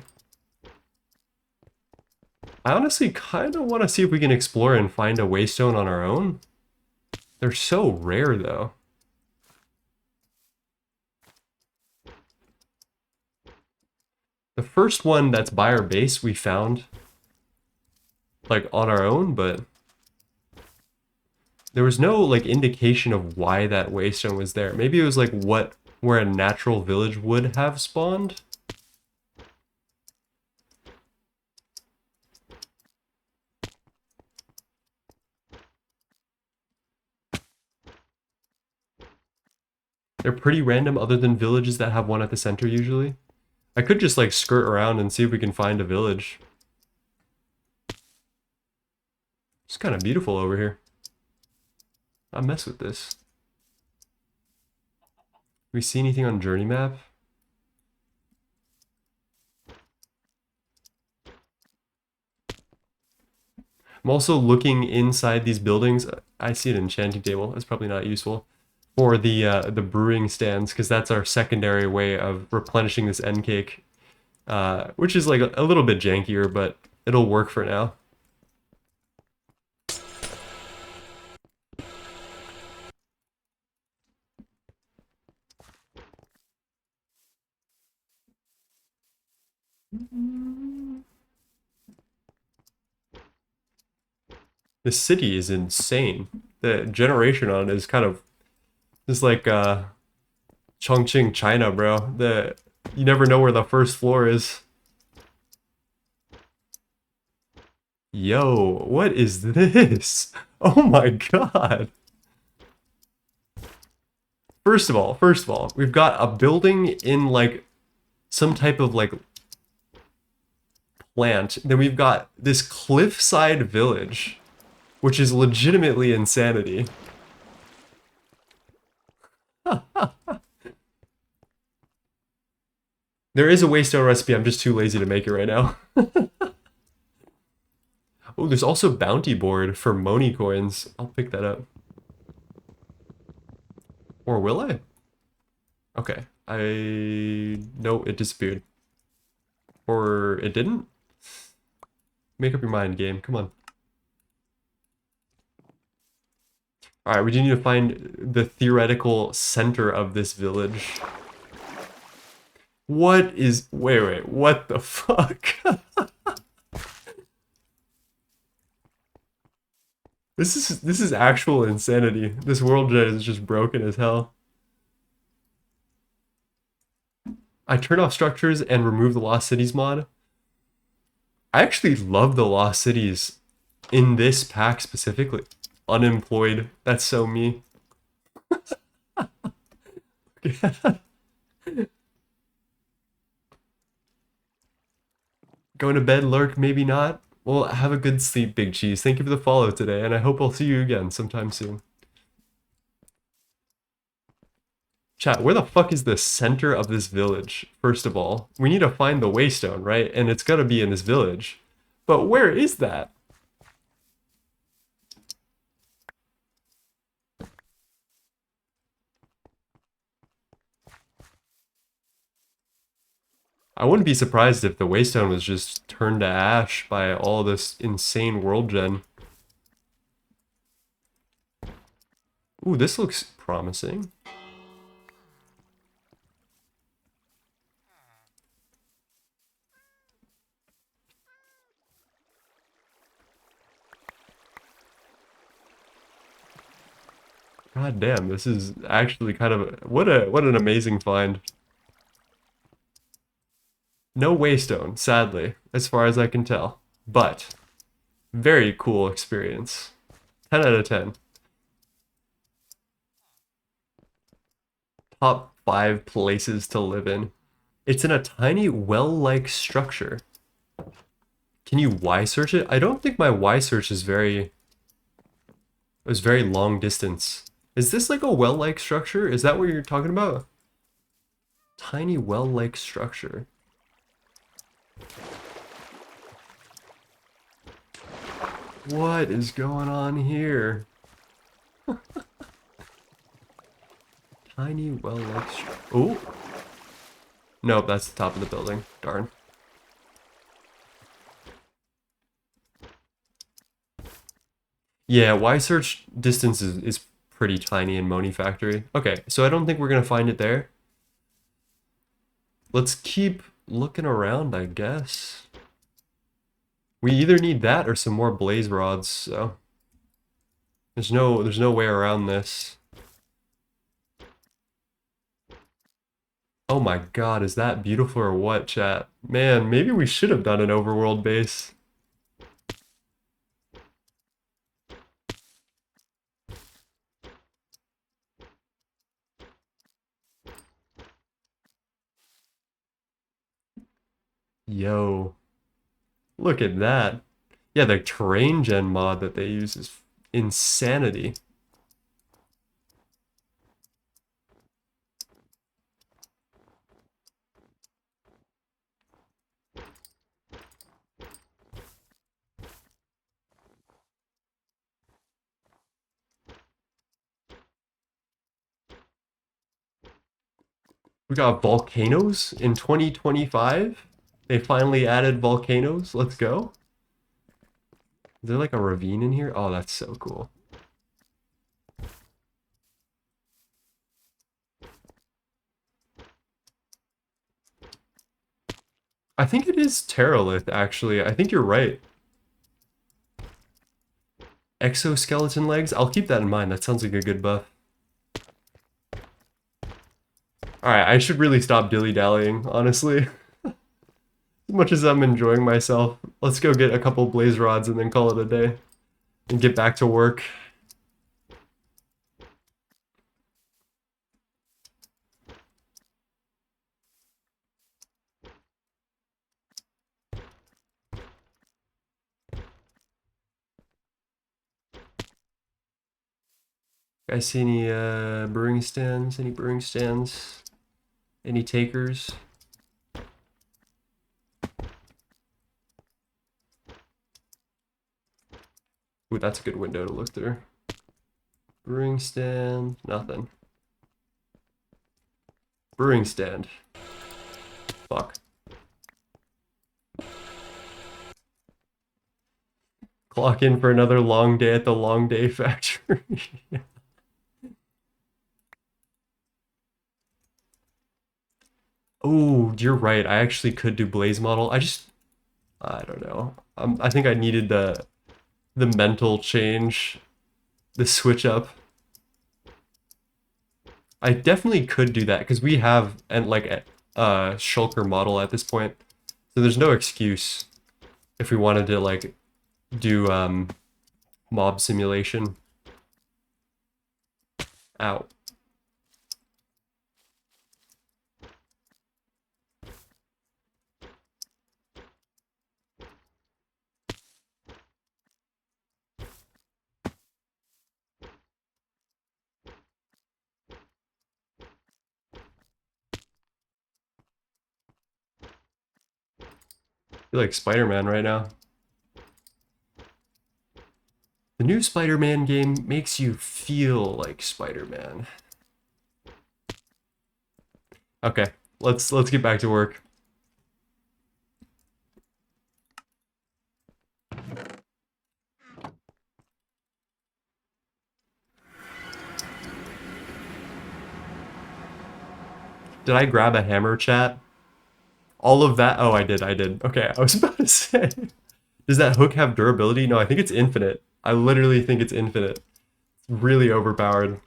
I honestly kind of want to see if we can explore and find a waystone on our own. They're so rare though. The first one that's by our base we found like on our own, but there was no like indication of why that waystone was there. Maybe it was like where a natural village would have spawned. They're pretty random other than villages that have one at the center usually. I could just like skirt around and see if we can find a village. It's kind of beautiful over here. I mess with this. Do we see anything on journey map? I'm also looking inside these buildings. I see an enchanting table. That's probably not useful for the brewing stands because that's our secondary way of replenishing this end cake, which is like a little bit jankier, but it'll work for now. The city is insane. The generation on it is kind of just like Chongqing, China, bro. You never know where the first floor is. Yo, what is this? Oh my god. First of all, we've got a building in like some type of like plant. Then we've got this cliffside village, which is legitimately insanity. There is a waystone recipe, I'm just too lazy to make it right now. Oh, there's also bounty board for Moni coins. I'll pick that up. Or will I? Okay. No, it disappeared. Or it didn't? Make up your mind, game. Come on. Alright, we do need to find the theoretical center of this village. What is... Wait, what the fuck? This is actual insanity. This world gen is just broken as hell. I turned off structures and removed the Lost Cities mod. I actually love the Lost Cities in this pack specifically. Unemployed. That's so me. Going to bed, lurk, maybe not. Well, have a good sleep, Big Cheese. Thank you for the follow today, and I hope I'll see you again sometime soon. Chat, where the fuck is the center of this village, first of all? We need to find the waystone, right? And it's gotta be in this village. But where is that? I wouldn't be surprised if the waystone was just turned to ash by all this insane world gen. Ooh, this looks promising. God damn, this is actually kind of what an amazing find. No waystone, sadly, as far as I can tell. But very cool experience. 10 out of 10. Top 5 places to live in. It's in a tiny well-like structure. Can you Y search it? I don't think my Y search is very... It was very long distance. Is this like a well-like structure? Is that what you're talking about? Tiny well-like structure. What is going on here? Tiny well-like structure. Oh! Nope, that's the top of the building. Darn. Yeah, Y search distance is pretty tiny in Monifactory. Okay, so I don't think we're gonna find it there. Let's keep looking around, I guess. We either need that or some more blaze rods, so there's no way around this. Oh my god, is that beautiful or what, chat? Man, maybe we should have done an overworld base. Yo, look at that. Yeah, the terrain gen mod that they use is insanity. We got volcanoes in 2025. They finally added volcanoes. Let's go. Is there like a ravine in here? Oh, that's so cool. I think it is Terralith, actually. I think you're right. Exoskeleton legs? I'll keep that in mind. That sounds like a good buff. Alright, I should really stop dilly-dallying, honestly. As much as I'm enjoying myself, let's go get a couple blaze rods and then call it a day. And get back to work. Guys see any brewing stands? Any brewing stands? Any takers? Ooh, that's a good window to look through. Brewing stand, nothing. Brewing stand. Fuck. Clock in for another long day at the Long Day Factory. Oh, you're right. I actually could do Blaze Model. I don't know. I think I needed the mental change, the switch up. I definitely could do that because we have a shulker model at this point, so there's no excuse if we wanted to like do mob simulation. Ow. I feel like Spider-Man right now. The new Spider-Man game makes you feel like Spider-Man. Okay, let's get back to work. Did I grab a hammer, chat? All of that? Oh, I did. Okay, I was about to say. Does that hook have durability? No, I think it's infinite. I literally think it's infinite. It's really overpowered.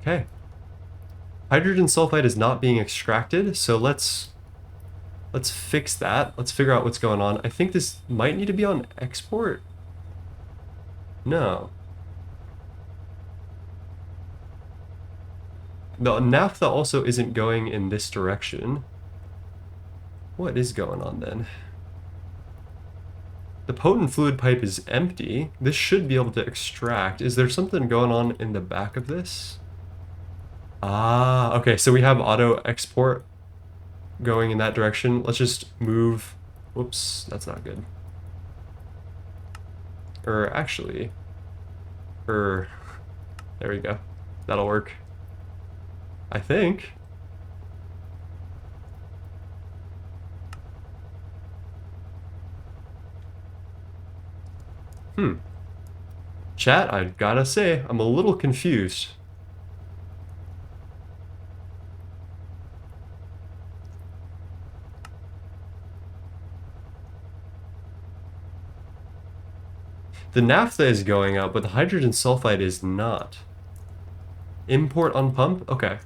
Okay. Hydrogen sulfide is not being extracted, so let's fix that. Let's figure out what's going on. I think this might need to be on export. No. The naphtha also isn't going in this direction. What is going on then? The potent fluid pipe is empty. This should be able to extract. Is there something going on in the back of this? Ah, okay, so we have auto export going in that direction. Let's just move. Whoops, that's not good. Or actually, there we go. That'll work. I think. Chat, I gotta say, I'm a little confused. The naphtha is going up, but the hydrogen sulfide is not. Import on pump? Okay.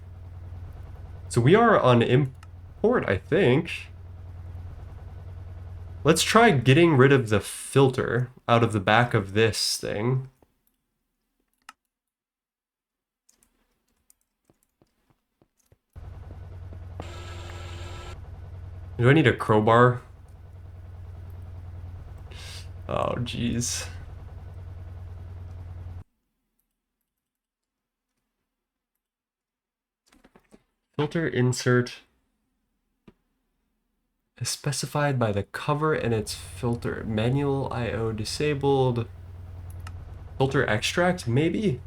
So we are on import, I think. Let's try getting rid of the filter out of the back of this thing. Do I need a crowbar? Oh, jeez. Filter insert is specified by the cover and its filter. Manual I/O disabled. Filter extract, maybe?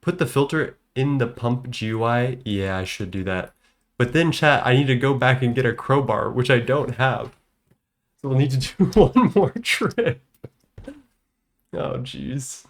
Put the filter in the pump GUI? Yeah, I should do that. But then chat, I need to go back and get a crowbar, which I don't have. So we'll need to do one more trip. Oh, jeez.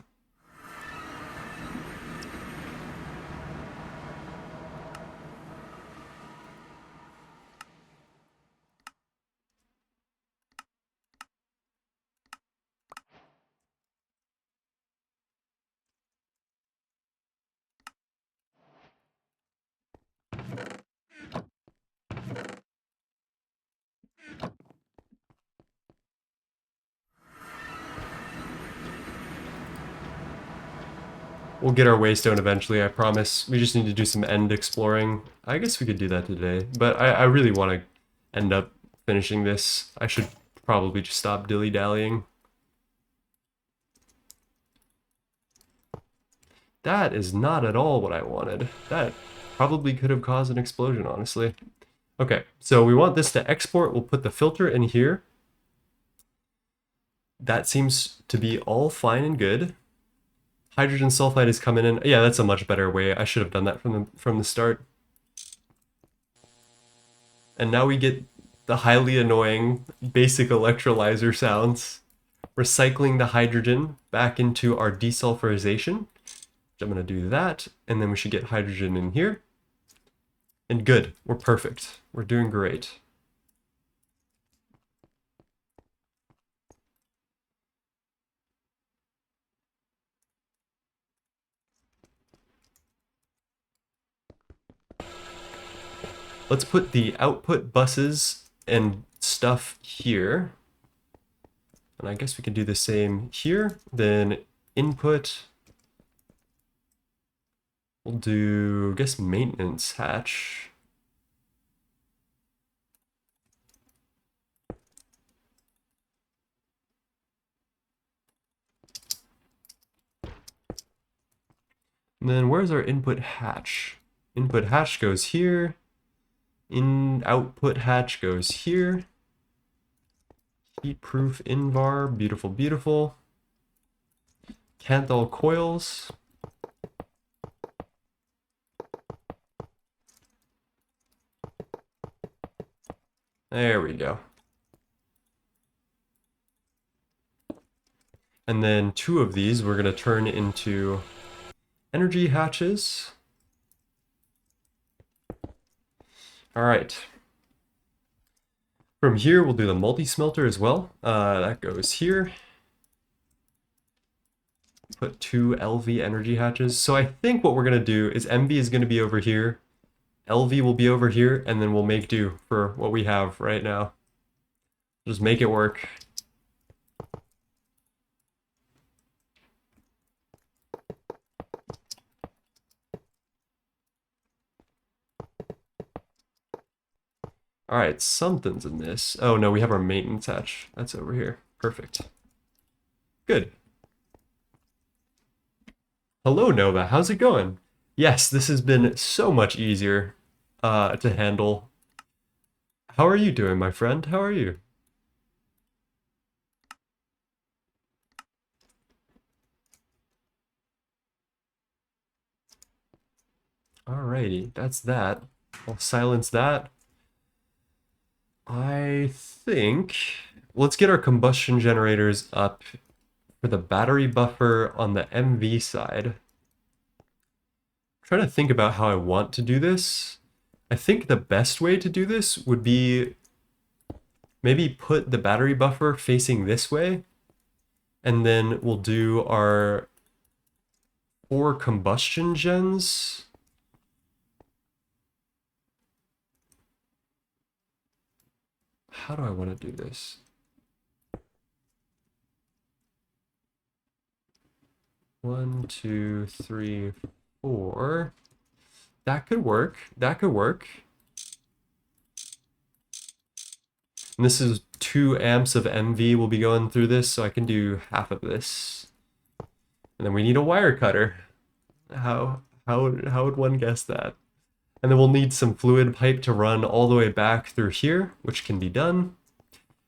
We'll get our waystone eventually, I promise. We just need to do some end exploring. I guess we could do that today, but I really want to end up finishing this. I should probably just stop dilly-dallying. That is not at all what I wanted. That probably could have caused an explosion, honestly. Okay, so we want this to export. We'll put the filter in here. That seems to be all fine and good. Hydrogen sulfide is coming in. Yeah, that's a much better way. I should have done that from the start. And now we get the highly annoying basic electrolyzer sounds. Recycling the hydrogen back into our desulfurization. I'm going to do that, and then we should get hydrogen in here. And good, we're perfect. We're doing great. Let's put the output buses and stuff here. And I guess we can do the same here. Then input. We'll do, I guess, maintenance hatch. And then where's our input hatch? Input hatch goes here. Output hatch goes here. Heat-proof invar, beautiful, beautiful. Canthal coils. There we go. And then 2 of these we're going to turn into energy hatches. All right. From here, we'll do the multi-smelter as well. That goes here. Put 2 LV energy hatches. So I think what we're going to do is MV is going to be over here. LV will be over here, and then we'll make do for what we have right now. Just make it work. All right, something's amiss. Oh no, we have our maintenance hatch. That's over here. Perfect. Good. Hello, Nova. How's it going? Yes, this has been so much easier to handle. How are you doing, my friend? How are you? Alrighty, that's that. I'll silence that. I think let's get our combustion generators up for the battery buffer on the MV side. I'm trying to think about how I want to do this. I think the best way to do this would be maybe put the battery buffer facing this way, and then we'll do our 4 combustion gens. How do I want to do this? One, two, three, 4. That could work. That could work. And this is 2 amps of MV will be going through this, so I can do half of this. And then we need a wire cutter. How would one guess that? And then we'll need some fluid pipe to run all the way back through here, which can be done.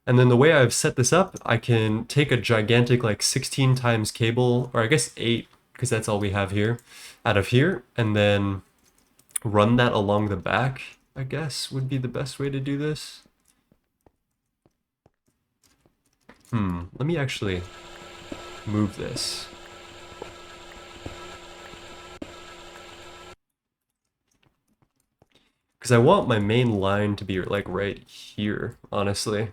And then the way I've set this up, I can take a gigantic like 16 times cable, or I guess 8, because that's all we have here, out of here, and then run that along the back, I guess would be the best way to do this. Let me actually move this. Because I want my main line to be like right here, honestly.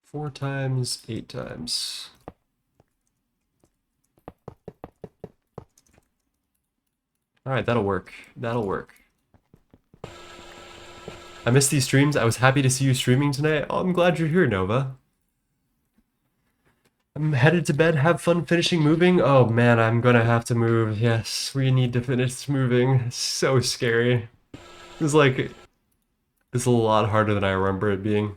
Four times, 8 times. Alright, that'll work. That'll work. I missed these streams. I was happy to see you streaming tonight. Oh, I'm glad you're here, Nova. I'm headed to bed. Have fun finishing moving. Oh man, I'm gonna have to move. Yes, we need to finish moving. It's so scary. It's like, it's a lot harder than I remember it being.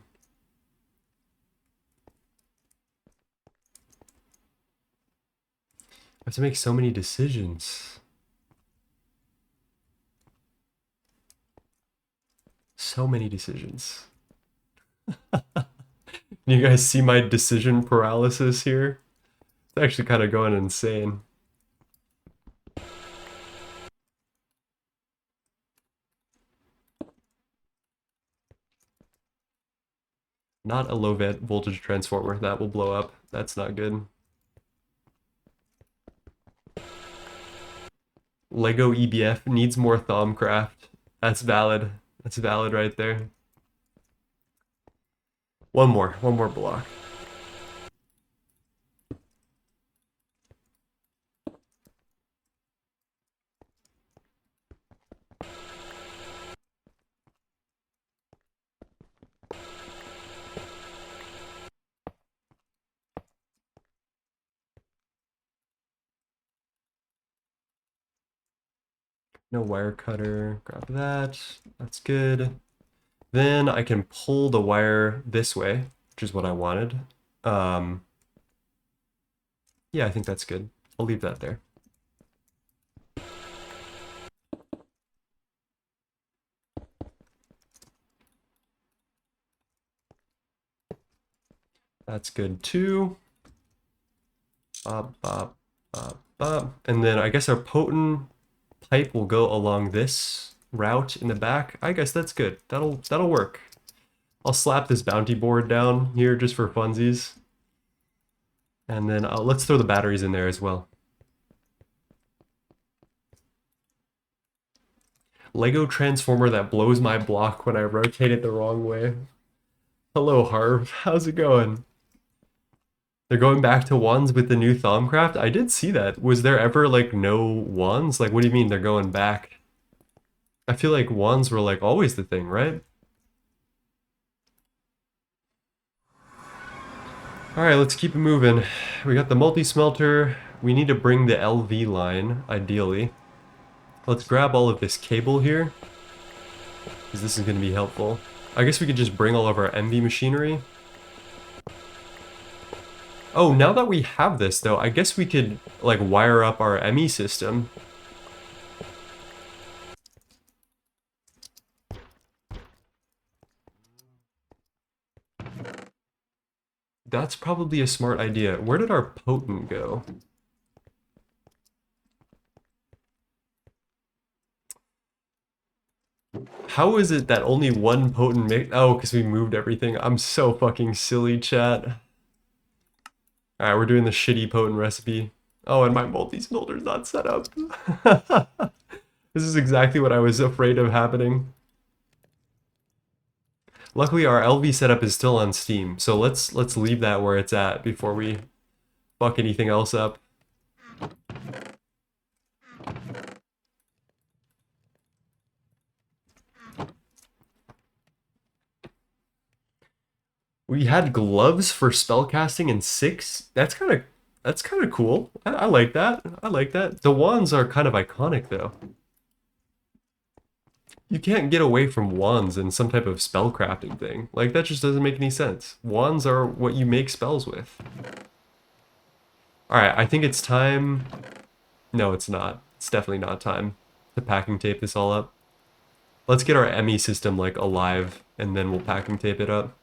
I have to make so many decisions. So many decisions. You guys see my decision paralysis here? It's actually kind of going insane. Not a low voltage transformer. That will blow up. That's not good. Lego EBF needs more Thaumcraft. That's valid. That's valid right there. One more block. No wire cutter. Grab that. That's good. Then I can pull the wire this way, which is what I wanted. Yeah, I think that's good. I'll leave that there. That's good too. Bop, bop, bop, bop. And then I guess our potent pipe will go along this route in the back. I guess that's good. That'll work. I'll slap this bounty board down here just for funsies. And then let's throw the batteries in there as well. Lego transformer that blows my block when I rotate it the wrong way. Hello, Harv. How's it going? They're going back to wands with the new Thaumcraft? I did see that. Was there ever, like, no wands? Like, what do you mean they're going back? I feel like wands were, like, always the thing, right? Alright, let's keep it moving. We got the multi-smelter. We need to bring the LV line, ideally. Let's grab all of this cable here, because this is going to be helpful. I guess we could just bring all of our MV machinery. Oh, now that we have this, though, I guess we could, like, wire up our ME system. That's probably a smart idea. Where did our potent go? How is it that only one potent Oh, because we moved everything. I'm so fucking silly, chat. Alright, we're doing the shitty potent recipe. Oh, and my multi-smelter's not set up. This is exactly what I was afraid of happening. Luckily, our LV setup is still on Steam, so let's leave that where it's at before we fuck anything else up. We had gloves for spellcasting in 6. That's kind of cool. I like that. I like that. The wands are kind of iconic though. You can't get away from wands in some type of spellcrafting thing. Like that just doesn't make any sense. Wands are what you make spells with. All right, I think it's time No, it's not. It's definitely not time to packing tape this all up. Let's get our ME system like alive, and then we'll packing tape it up.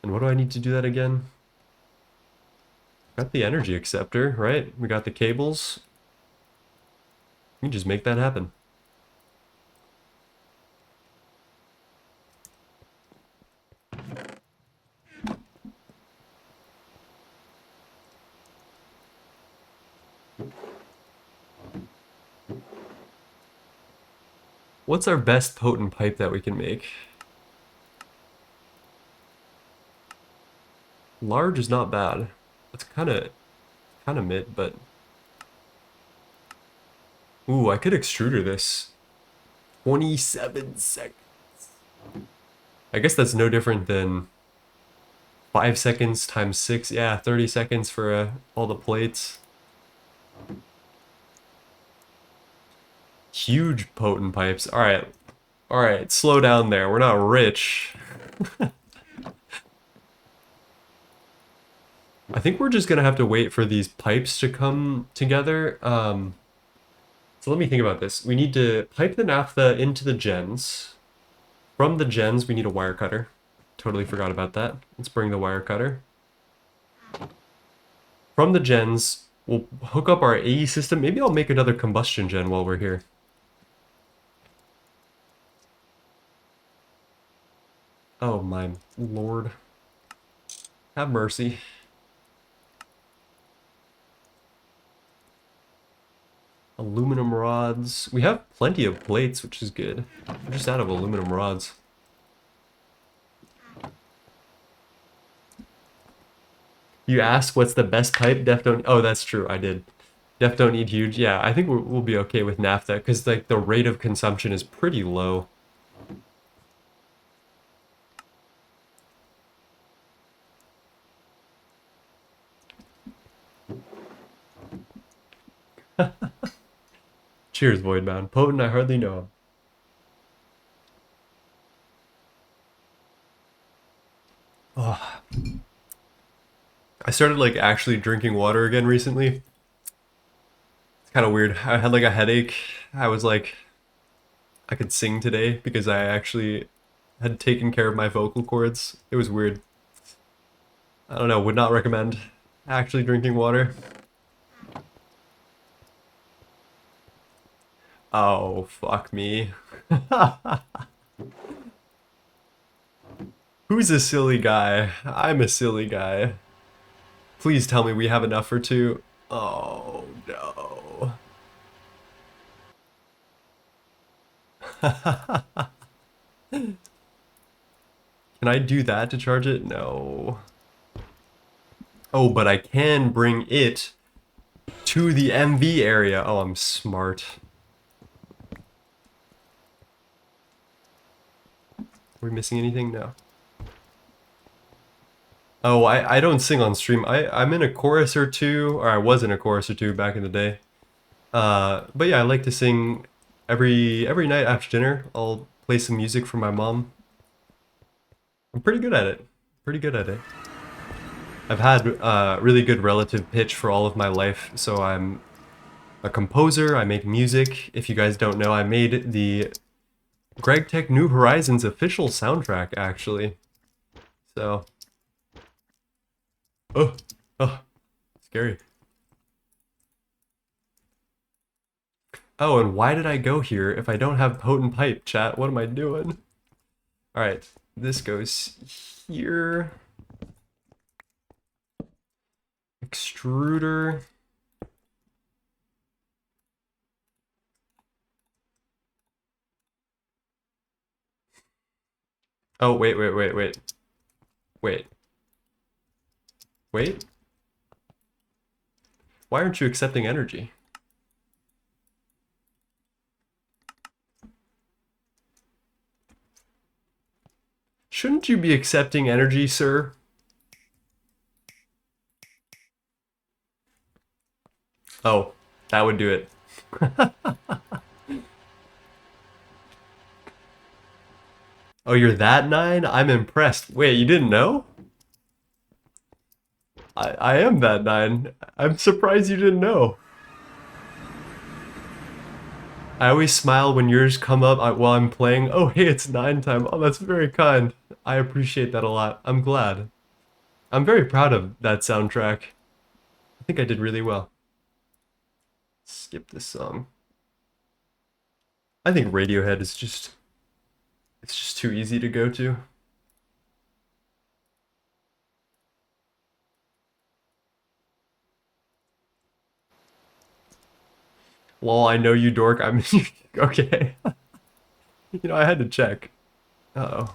And what do I need to do that again? Got the energy acceptor, right? We got the cables. We can just make that happen. What's our best potent pipe that we can make? Large is not bad. It's kind of mid, but ooh, I could extruder this. 27 seconds. I guess that's no different than 5 seconds times 6. Yeah, 30 seconds for all the plates. Huge potent pipes. All right, slow down there. We're not rich. I think we're just gonna have to wait for these pipes to come together. So let me think about this. We need to pipe the naphtha into the gens. From the gens, we need a wire cutter. Totally forgot about that. Let's bring the wire cutter. From the gens, we'll hook up our AE system. Maybe I'll make another combustion gen while we're here. Oh my lord. Have mercy. Aluminum rods. We have plenty of plates, which is good. We're just out of aluminum rods. You asked what's the best pipe? Def don't. Oh, that's true. I did. Def don't need huge. Yeah, I think we'll be okay with naphtha because like the rate of consumption is pretty low. Cheers, Voidbound. Potent, I hardly know him. Oh, I started like actually drinking water again recently. It's kind of weird. I had like a headache. I was like, I could sing today because I actually had taken care of my vocal cords. It was weird. I don't know, would not recommend actually drinking water. Oh, fuck me. Who's a silly guy? I'm a silly guy. Please tell me we have enough for two. Oh, no. Can I do that to charge it? No. Oh, but I can bring it to the MV area. Oh, I'm smart. Are we missing anything? No. Oh, I don't sing on stream. I'm in a chorus or two, or I was in a chorus or two back in the day. But yeah, I like to sing every night after dinner. I'll play some music for my mom. I'm pretty good at it. Pretty good at it. I've had really good relative pitch for all of my life, so I'm a composer. I make music. If you guys don't know, I made the Greg Tech New Horizons official soundtrack, actually. So, oh, oh, scary. Oh, and why did I go here if I don't have potent pipe, chat? What am I doing? All right, this goes here. Extruder. Oh, wait. Wait. Wait. Why aren't you accepting energy? Shouldn't you be accepting energy, sir? Oh, that would do it. Oh, you're that 9? I'm impressed. Wait, you didn't know? I am that 9. I'm surprised you didn't know. I always smile when yours come up while I'm playing. Oh, hey, it's 9 time. Oh, that's very kind. I appreciate that a lot. I'm glad. I'm very proud of that soundtrack. I think I did really well. Skip this song. I think Radiohead is just, it's just too easy to go to. Lol, I know you dork. I'm okay. You know, I had to check. Uh-oh.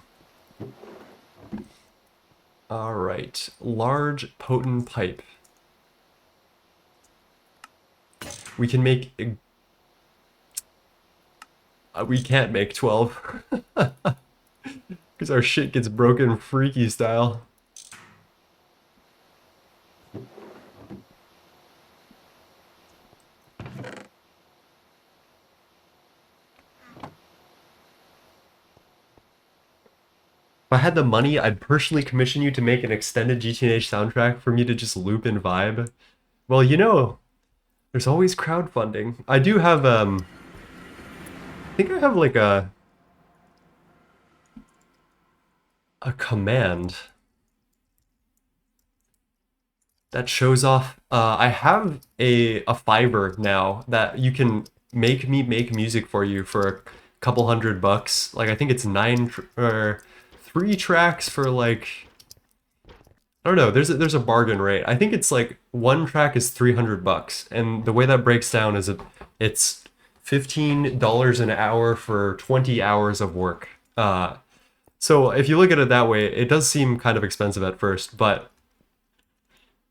All right. Large potent pipe. We can make. We can't make 12. Because our shit gets broken freaky style. If I had the money, I'd personally commission you to make an extended GTNH soundtrack for me to just loop and vibe. Well, you know, there's always crowdfunding. I do have, I think I have like a command that shows off. I have a Fiverr now that you can make me make music for you for a couple $100. Like I think it's 3 tracks for like I don't know. There's a bargain rate. I think it's like 1 track is $300, and the way that breaks down is it's $15 an hour for 20 hours of work. So if you look at it that way, it does seem kind of expensive at first, but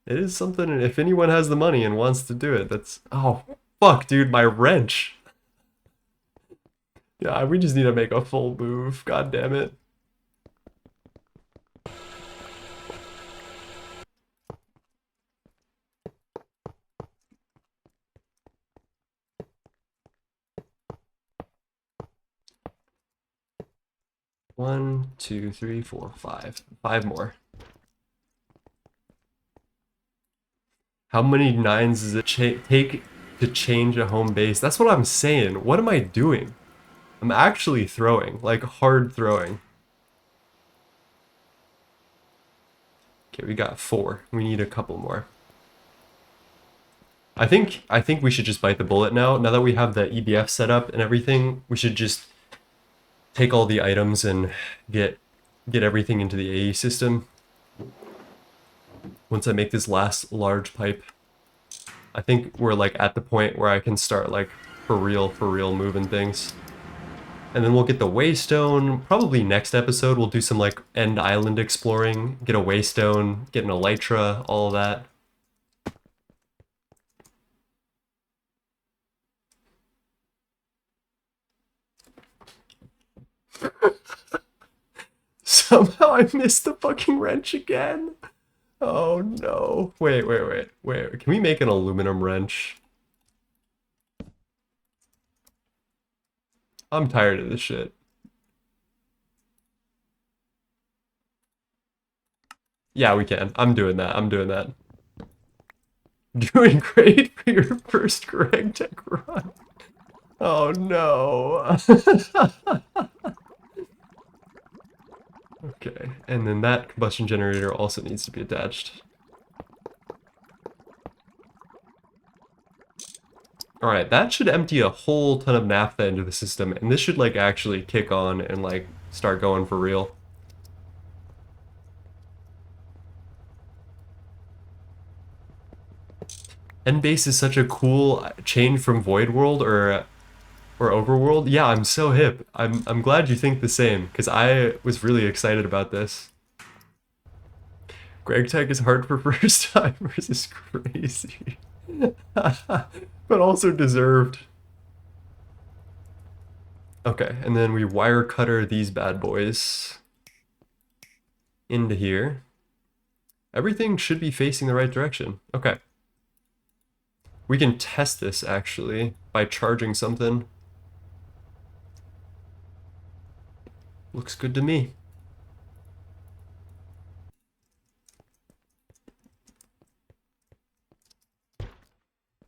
it is something. If anyone has the money and wants to do it, that's oh fuck, dude, my wrench. Yeah, we just need to make a full move. God damn it. One, two, three, four, five. 5 more. How many 9s does it take to change a home base? That's what I'm saying. What am I doing? I'm actually throwing, like hard throwing. Okay, we got 4. We need a couple more. I think we should just bite the bullet now. Now that we have the EBF set up and everything, we should just take all the items and get everything into the AE system. Once I make this last large pipe, I think we're like at the point where I can start like for real moving things. And then we'll get the waystone. Probably next episode we'll do some like end island exploring, get a waystone, get an elytra, all of that. Somehow I missed the fucking wrench again. Oh no. Wait. Can we make an aluminum wrench? I'm tired of this shit. Yeah, we can. I'm doing that. I'm doing that. Doing great for your first Greg Tech run. Oh no. Okay, and then that combustion generator also needs to be attached. Alright, that should empty a whole ton of naphtha into the system, and this should like actually kick on and like start going for real. N-Base is such a cool change from Void World or Overworld. Yeah, I'm so hip. I'm glad you think the same, because I was really excited about this. Greg Tech is hard for first timers is crazy. But also deserved. Okay, and then we wire cutter these bad boys into here. Everything should be facing the right direction. Okay. We can test this actually by charging something. Looks good to me.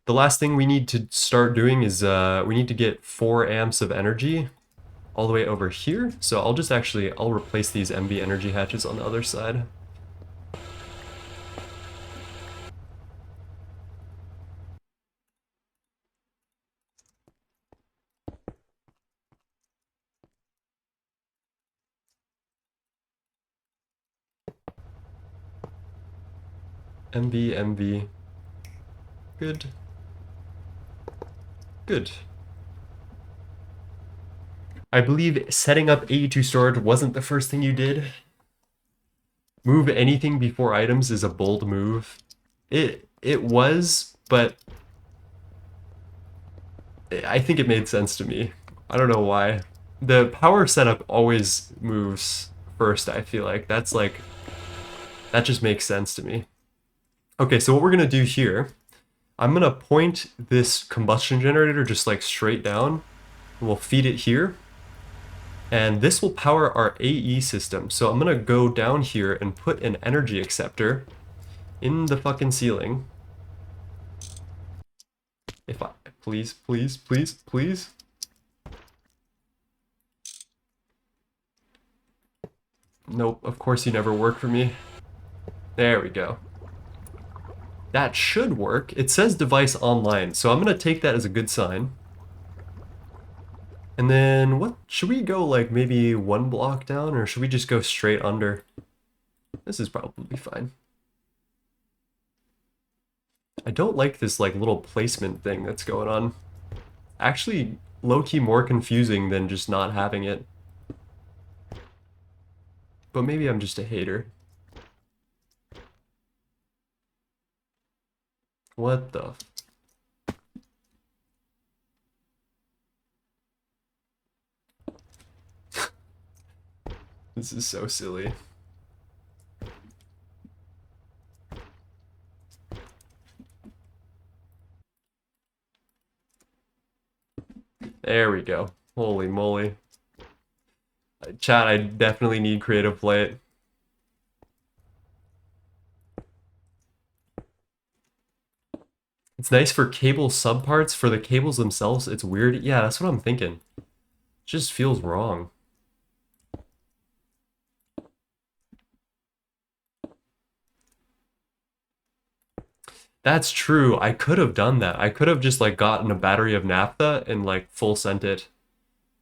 The last thing we need to start doing is we need to get 4 amps of energy all the way over here. So I'll replace these MB energy hatches on the other side. MB, MB. Good. Good. I believe setting up 82 storage wasn't the first thing you did. Move anything before items is a bold move. It was, but I think it made sense to me. I don't know why. The power setup always moves first, I feel like. That just makes sense to me. Okay, so what we're gonna do here, I'm gonna point this combustion generator just like straight down, and we'll feed it here. And this will power our AE system. So I'm gonna go down here and put an energy acceptor in the fucking ceiling. Please, please, please, please. Nope, of course you never work for me. There we go. That should work. It says device online, so I'm gonna take that as a good sign. And then what, should we go like maybe 1 block down, or should we just go straight under? This is probably fine. I don't like this like little placement thing that's going on. Actually, low-key more confusing than just not having it. But maybe I'm just a hater. What the? This is so silly. There we go. Holy moly. Chat, I definitely need creative plate. It's nice for cable subparts. For the cables themselves, it's weird. Yeah, that's what I'm thinking. It just feels wrong. That's true. I could have done that. I could have just like gotten a battery of naphtha and like full sent it.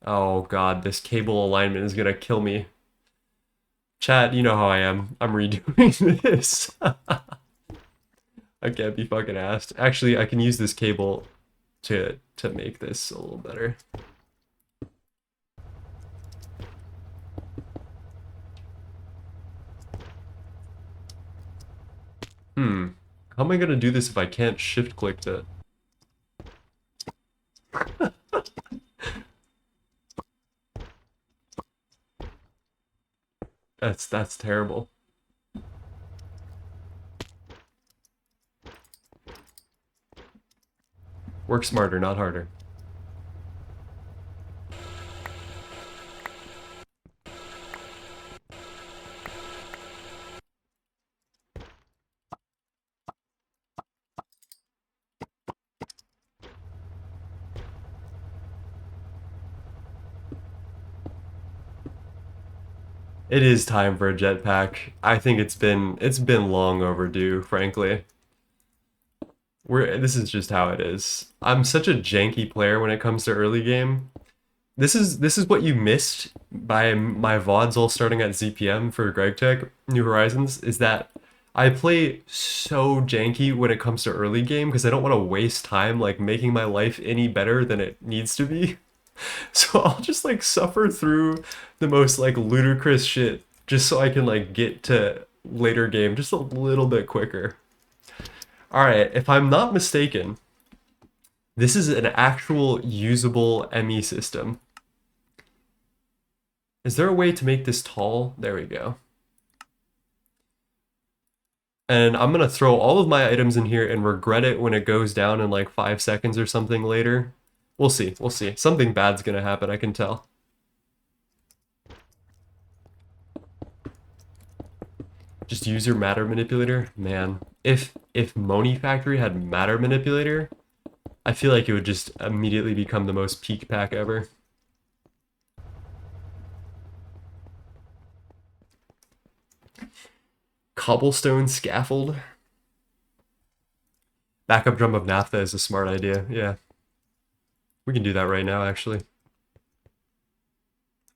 Oh god, this cable alignment is gonna kill me. Chat, you know how I am. I'm redoing this. I can't be fucking asked. Actually, I can use this cable to make this a little better. How am I gonna do this if I can't shift click to... That's terrible. Work smarter, not harder. It is time for a jetpack. I think it's been long overdue, frankly. This is just how it is. I'm such a janky player when it comes to early game. This is what you missed by my VODs all starting at ZPM for Greg Tech New Horizons, is that I play so janky when it comes to early game because I don't want to waste time like making my life any better than it needs to be. So I'll just like suffer through the most like ludicrous shit just so I can like get to later game just a little bit quicker. All right, if I'm not mistaken, this is an actual usable ME system. Is there a way to make this tall? There we go. And I'm gonna throw all of my items in here and regret it when it goes down in like 5 seconds or something later. We'll see, we'll see. Something bad's gonna happen, I can tell. Just use your matter manipulator? Man, if Monifactory had matter manipulator, I feel like it would just immediately become the most peak pack ever. Cobblestone scaffold. Backup drum of naphtha is a smart idea, yeah. We can do that right now, actually.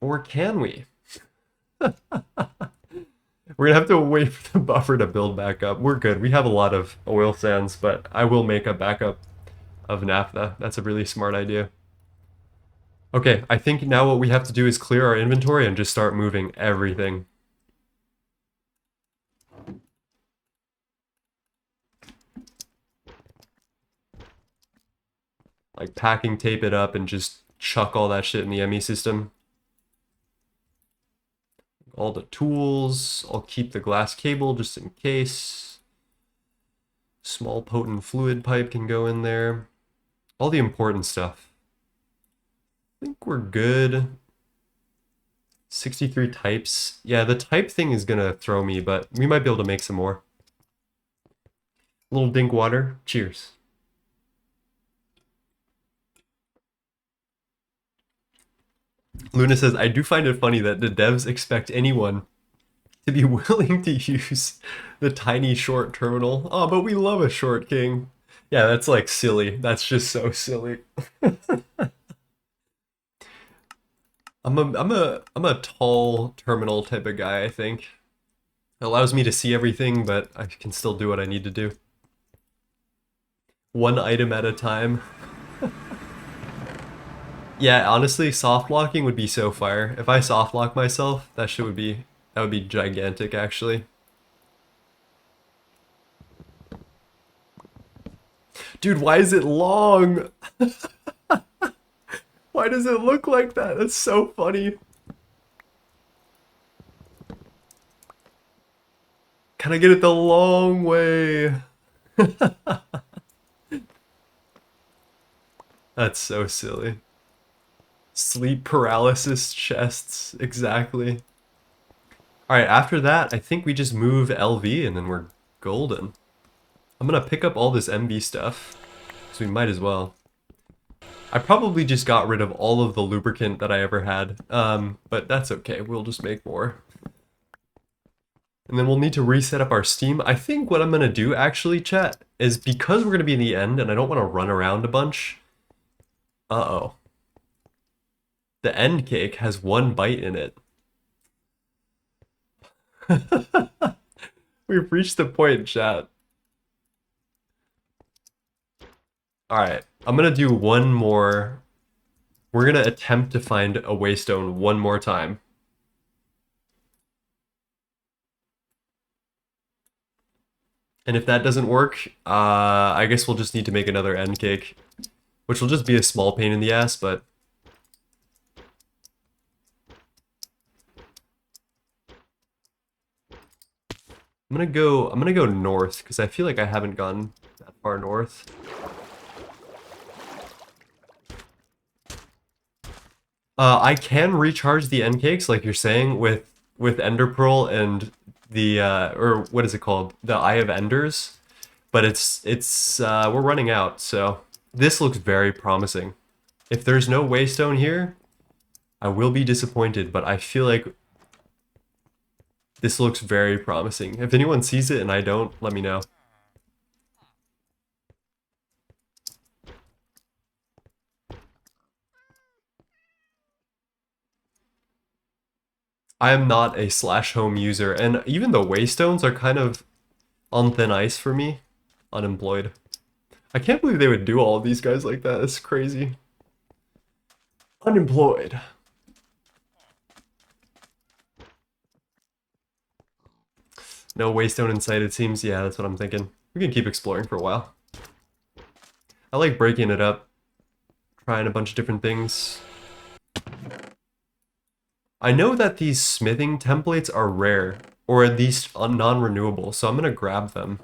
Or can we? We're gonna have to wait for the buffer to build back up. We're good. We have a lot of oil sands, but I will make a backup of naphtha. That's a really smart idea. Okay, I think now what we have to do is clear our inventory and just start moving everything. Like packing tape it up and just chuck all that shit in the ME system. All the tools. I'll keep the glass cable just in case. Small potent fluid pipe can go in there. All the important stuff. I think we're good. 63 types. Yeah, the type thing is gonna throw me, but we might be able to make some more. A little dink water. Cheers. Luna says, I do find it funny that the devs expect anyone to be willing to use the tiny short terminal. Oh, but we love a short king. Yeah, that's like silly. That's just so silly. I'm a tall terminal type of guy, I think. It allows me to see everything, but I can still do what I need to do. One item at a time. Yeah, honestly, soft locking would be so fire. If I soft lock myself, that would be gigantic actually. Dude, why is it long? Why does it look like that? That's so funny. Can I get it the long way? That's so silly. Sleep paralysis chests, exactly. Alright, after that, I think we just move LV and then we're golden. I'm gonna pick up all this MV stuff, so we might as well. I probably just got rid of all of the lubricant that I ever had, but that's okay, we'll just make more. And then we'll need to reset up our Steam. I think what I'm gonna do, actually, chat, is because we're gonna be in the end and I don't want to run around a bunch. Uh-oh. The end cake has one bite in it. We've reached the point, chat. Alright, I'm gonna do one more. We're gonna attempt to find a waystone one more time. And if that doesn't work, I guess we'll just need to make another end cake. Which will just be a small pain in the ass, but... I'm gonna go north, because I feel like I haven't gone that far north. I can recharge the end cakes, like you're saying, with Ender Pearl and the or what is it called? The Eye of Enders. But it's we're running out, so this looks very promising. If there's no waystone here, I will be disappointed, but I feel like this looks very promising. If anyone sees it and I don't, let me know. I am not a slash home user, and even the waystones are kind of on thin ice for me. Unemployed. I can't believe they would do all of these guys like that. It's crazy. Unemployed. No waystone in sight, it seems. Yeah, that's what I'm thinking. We can keep exploring for a while. I like breaking it up. Trying a bunch of different things. I know that these smithing templates are rare, or at least non-renewable, so I'm gonna grab them.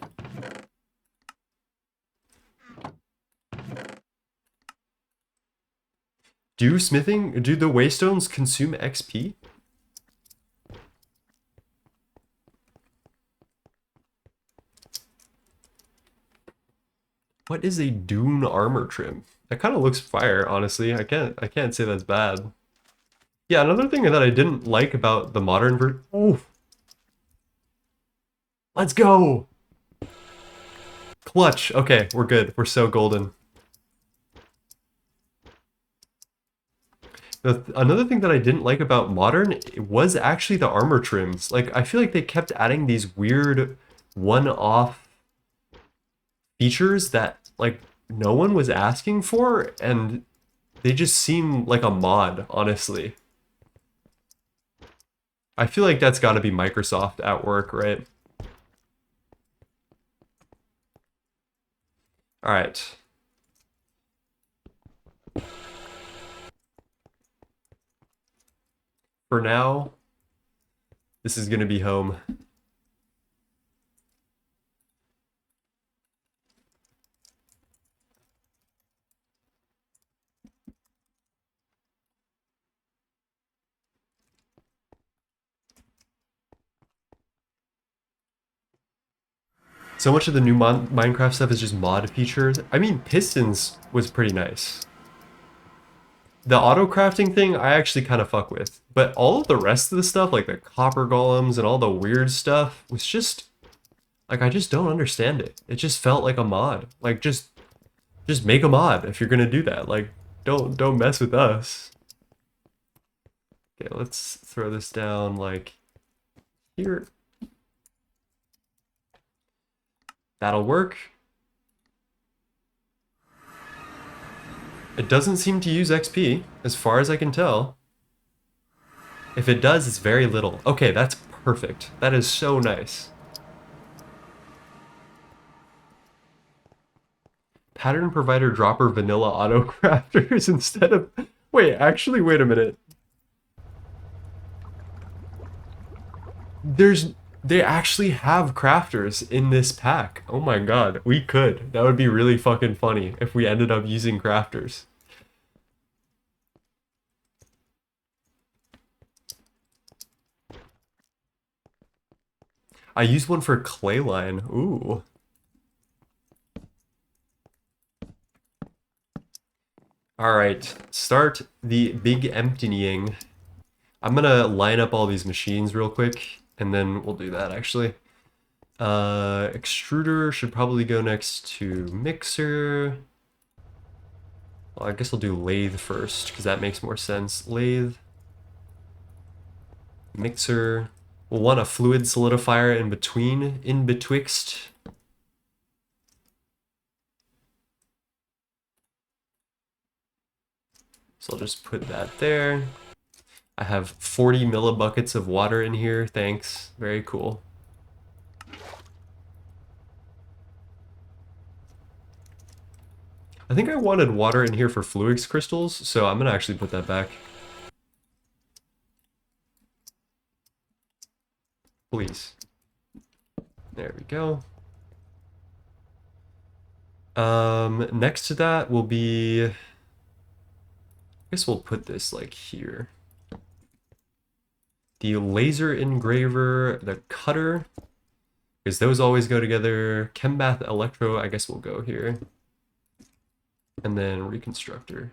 Do the waystones consume XP? What is a dune armor trim? That kind of looks fire, honestly. I can't say that's bad. Yeah, another thing that I didn't like about the modern version. Oh, let's go! Clutch. Okay, we're good. We're so golden. Another thing that I didn't like about modern was actually the armor trims. Like, I feel like they kept adding these weird one-off features that, like, no one was asking for, and they just seem like a mod, honestly. I feel like that's got to be Microsoft at work, right? All right. For now, this is going to be home. So much of the new Minecraft stuff is just mod features. I mean, pistons was pretty nice. The auto crafting thing, I actually kind of fuck with. But all of the rest of the stuff, like the copper golems and all the weird stuff, was just like I just don't understand it. It just felt like a mod. Like just make a mod if you're gonna do that. Like don't mess with us. Okay, let's throw this down like here. That'll work. It doesn't seem to use XP, as far as I can tell. If it does, it's very little. Okay, that's perfect. That is so nice. Pattern provider dropper vanilla auto crafters instead of... Wait, actually, wait a minute. They actually have crafters in this pack. Oh my god, we could. That would be really fucking funny if we ended up using crafters. I used one for clay line. Ooh. All right, start the big emptying. I'm gonna line up all these machines real quick, and then we'll do that actually. Extruder should probably go next to mixer. Well, I guess I'll do lathe first, because that makes more sense. Lathe. Mixer. We'll want a fluid solidifier in between, in betwixt. So I'll just put that there. I have 40 millibuckets of water in here. Thanks. Very cool. I think I wanted water in here for fluix crystals, so I'm gonna actually put that back. Please. There we go. Next to that will be... I guess we'll put this like here. The laser engraver, the cutter, because those always go together. Chembath electro, I guess we'll go here. And then reconstructor.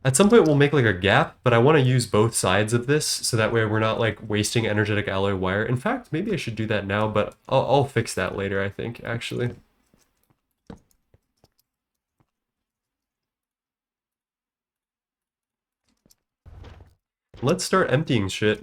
At some point we'll make like a gap, but I want to use both sides of this so that way we're not like wasting energetic alloy wire. In fact, maybe I should do that now, but I'll fix that later, I think, actually. Let's start emptying shit.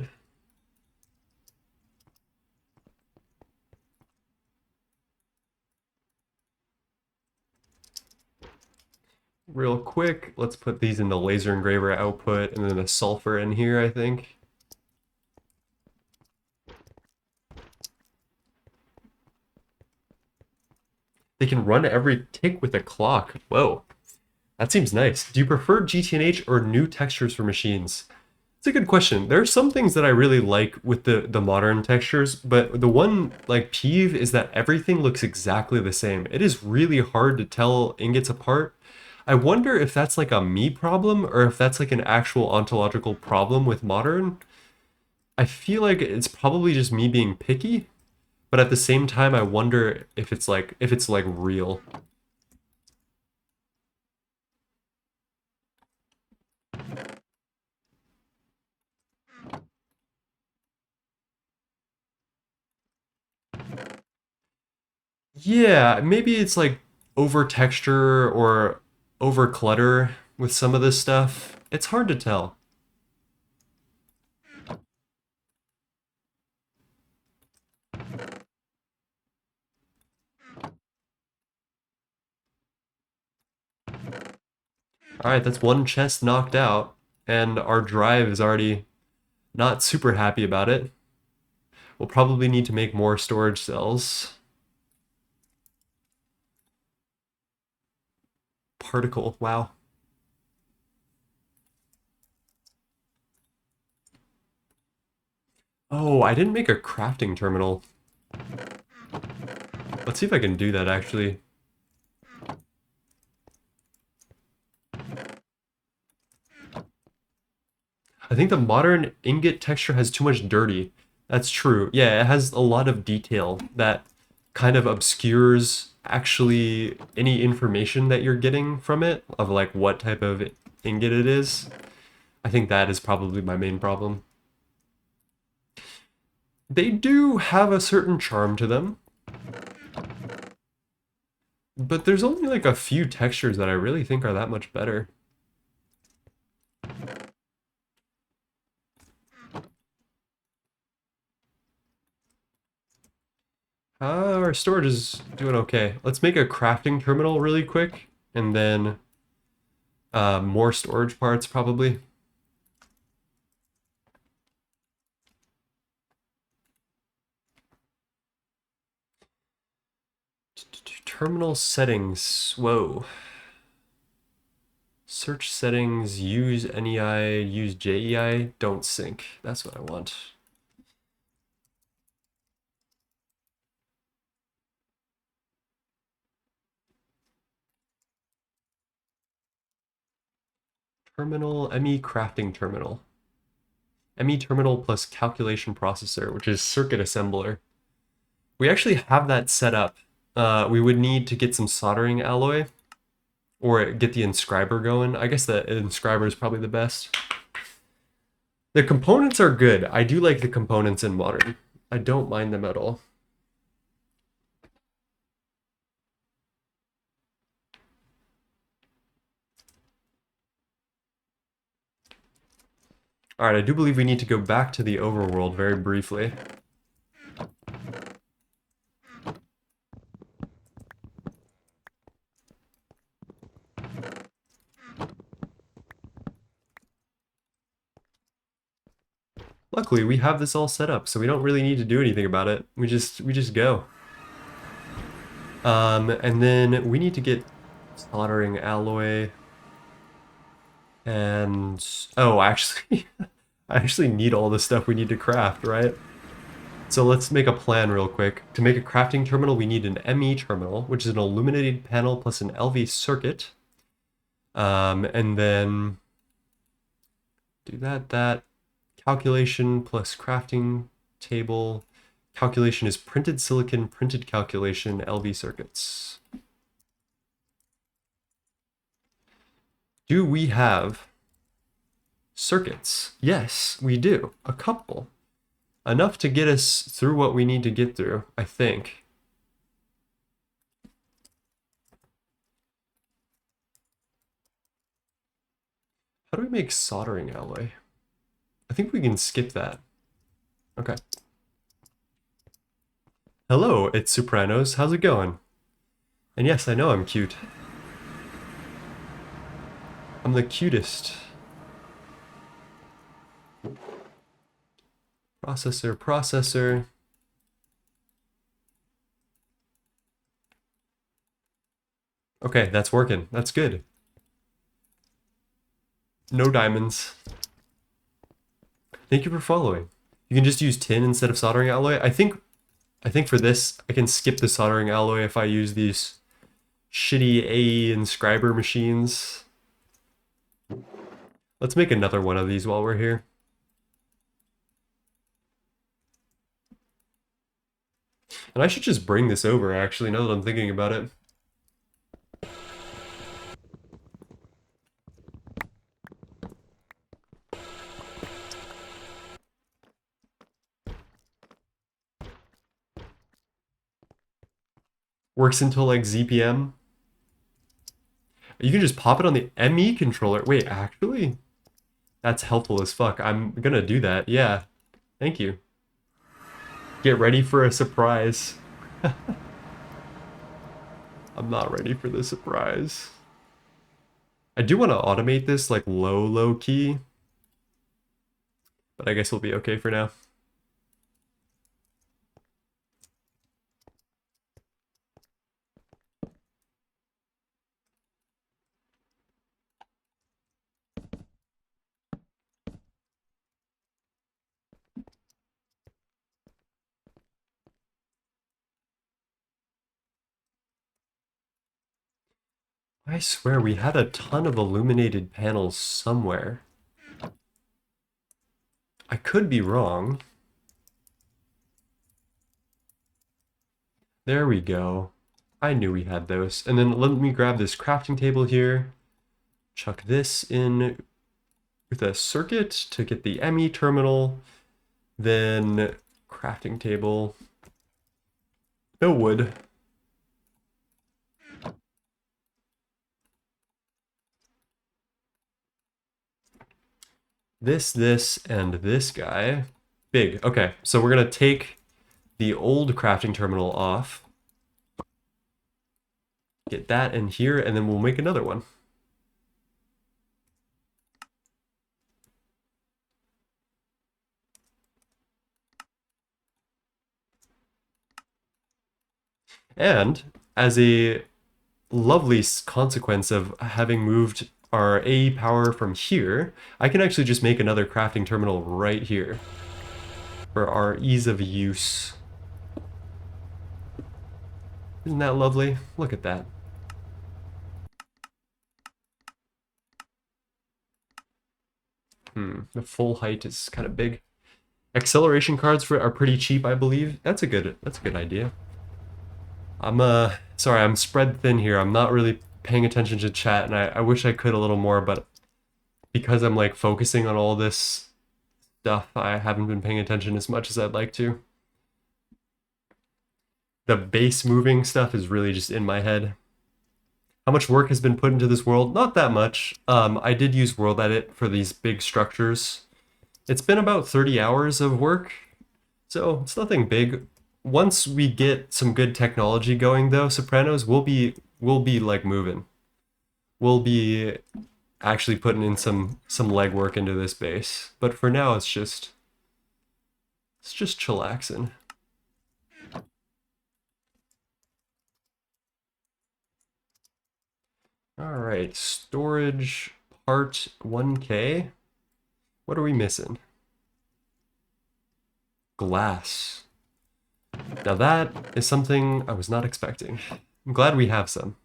Real quick, let's put these in the laser engraver output and then the sulfur in here, I think. They can run every tick with a clock. Whoa, that seems nice. Do you prefer GTNH or new textures for machines? It's a good question. There are some things that I really like with the modern textures, but the one like peeve is that everything looks exactly the same. It is really hard to tell ingots apart. I wonder if that's like a me problem or if that's like an actual ontological problem with modern. I feel like it's probably just me being picky, but at the same time, I wonder if it's like real. Yeah, maybe it's like over texture or over clutter with some of this stuff. It's hard to tell. All right, that's one chest knocked out, and our drive is already not super happy about it. We'll probably need to make more storage cells. Particle, wow. Oh, I didn't make a crafting terminal. Let's see if I can do that actually. I think the modern ingot texture has too much dirty. That's true. Yeah, it has a lot of detail that kind of obscures actually any information that you're getting from it of like what type of ingot it is. I think that is probably my main problem. They do have a certain charm to them, but there's only like a few textures that I really think are that much better. Our storage is doing okay. Let's make a crafting terminal really quick, and then more storage parts probably. Terminal settings. Whoa. Search settings, use NEI, use JEI, don't sync. That's what I want. Terminal, ME crafting terminal. ME terminal plus calculation processor, which is circuit assembler. We actually have that set up. We would need to get some soldering alloy or get the inscriber going. I guess the inscriber is probably the best. The components are good. I do like the components in Modern. I don't mind them at all. All right, I do believe we need to go back to the overworld very briefly. Luckily, we have this all set up, so we don't really need to do anything about it. We just go. And then we need to get soldering alloy. And oh, actually, I actually need all the stuff we need to craft, right? So let's make a plan real quick. To make a crafting terminal, we need an ME terminal, which is an illuminated panel plus an LV circuit. And then do that. Calculation plus crafting table. Calculation is printed silicon, printed calculation, LV circuits. Do we have circuits? Yes, we do. A couple. Enough to get us through what we need to get through, I think. How do we make soldering alloy? I think we can skip that. Okay. Hello, it's Sopranos. How's it going? And yes, I know I'm cute. I'm the cutest. Processor. Okay, that's working. That's good. No diamonds. Thank you for following. You can just use tin instead of soldering alloy. I think for this, I can skip the soldering alloy if I use these shitty A inscriber machines. Let's make another one of these while we're here. And I should just bring this over, actually, now that I'm thinking about it. Works until like ZPM. You can just pop it on the ME controller. Wait, actually? That's helpful as fuck. I'm gonna do that. Yeah. Thank you. Get ready for a surprise. I'm not ready for the surprise. I do want to automate this like low key, but I guess we'll be okay for now. I swear we had a ton of illuminated panels somewhere. I could be wrong. There we go. I knew we had those. And then let me grab this crafting table here. Chuck this in with a circuit to get the ME terminal. Then crafting table. No wood. This, and this guy. Big. Okay, so we're gonna take the old crafting terminal off. Get that in here, and then we'll make another one. And as a lovely consequence of having moved our AE power from here, I can actually just make another crafting terminal right here for our ease of use. Isn't that lovely? Look at that. The full height is kind of big. Acceleration cards are pretty cheap, I believe. That's a good idea. I'm sorry, I'm spread thin here. I'm not really paying attention to chat, and I wish I could a little more, but because I'm like focusing on all this stuff, I haven't been paying attention as much as I'd like to. The base moving stuff is really just in my head. How much work has been put into this world? Not that much. I did use worldedit for these big structures. It's been about 30 hours of work, so it's nothing big. Once we get some good technology going, though, Sopranos, we'll be like moving. We'll be actually putting in some legwork into this base. But for now, it's just chillaxing. All right, storage part 1K. What are we missing? Glass. Now that is something I was not expecting. I'm glad we have some.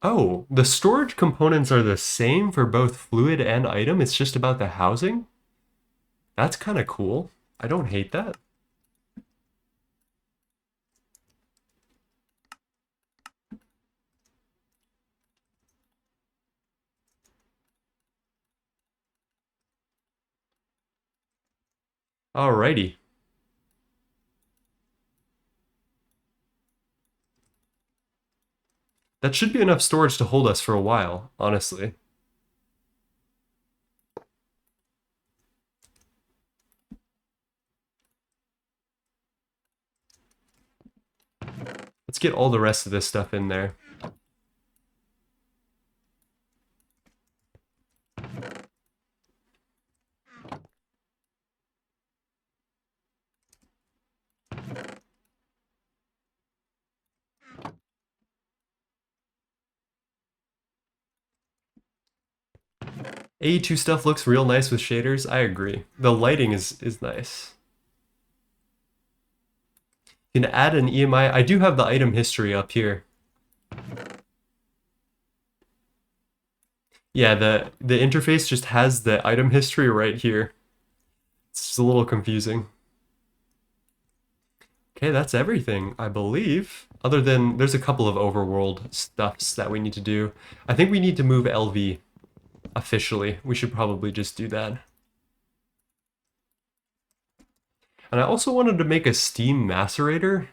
Oh, the storage components are the same for both fluid and item. It's just about the housing? That's kind of cool. I don't hate that. Alrighty. That should be enough storage to hold us for a while, honestly. Let's get all the rest of this stuff in there. AE2 stuff looks real nice with shaders. I agree. The lighting is nice. You can add an EMI. I do have the item history up here. Yeah, the interface just has the item history right here. It's just a little confusing. Okay, that's everything, I believe. Other than there's a couple of overworld stuffs that we need to do. I think we need to move LV officially. We should probably just do that. And I also wanted to make a steam macerator,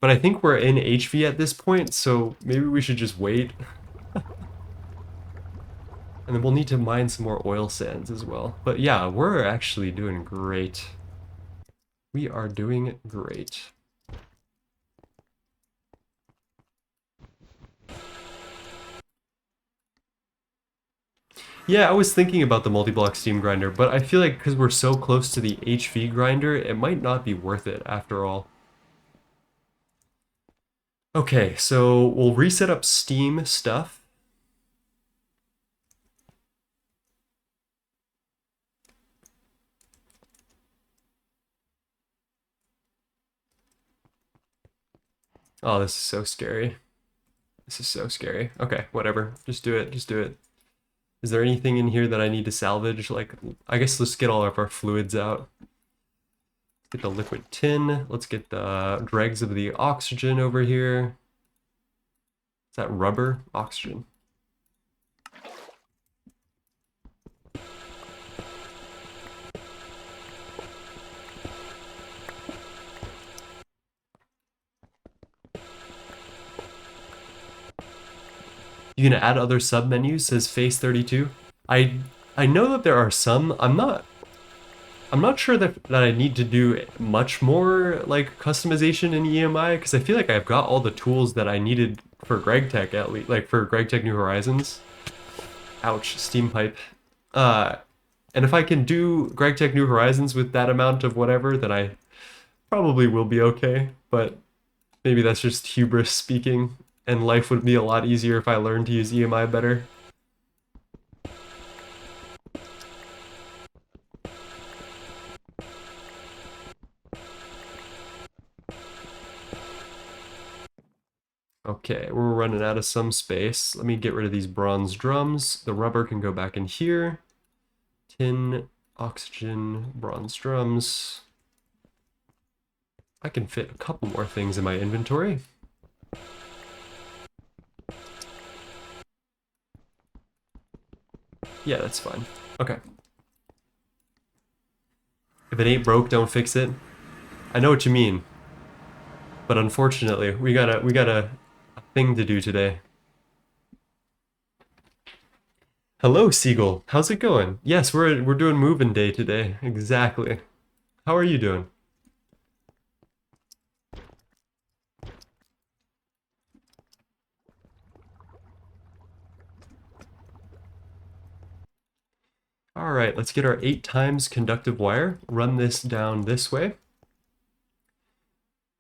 but I think we're in HV at this point, so maybe we should just wait. And then we'll need to mine some more oil sands as well. But yeah, we're actually doing great. We are doing great. Yeah, I was thinking about the multi-block steam grinder, but I feel like because we're so close to the HV grinder, it might not be worth it after all. Okay, so we'll reset up Steam stuff. Oh, this is so scary. This is so scary. Okay, whatever. Just do it. Just do it. Is there anything in here that I need to salvage? Like, I guess let's get all of our fluids out. Get the liquid tin. Let's get the dregs of the oxygen over here. Is that rubber? Oxygen. You gonna add other submenus, says Face 32. I know that there are some. I'm not sure that I need to do much more like customization in EMI because I feel like I've got all the tools that I needed for GregTech at least, like for GregTech New Horizons. Ouch, steam pipe. Uh, and if I can do GregTech New Horizons with that amount of whatever, then I probably will be okay. But maybe that's just hubris speaking, and life would be a lot easier if I learned to use EMI better. Okay, we're running out of some space. Let me get rid of these bronze drums. The rubber can go back in here. Tin, oxygen, bronze drums. I can fit a couple more things in my inventory. Yeah, that's fine. Okay. If it ain't broke, don't fix it. I know what you mean, but unfortunately, we got a thing to do today. Hello, Seagull. How's it going? Yes, we're doing moving day today. Exactly. How are you doing? All right, let's get our 8 times conductive wire. Run this down this way.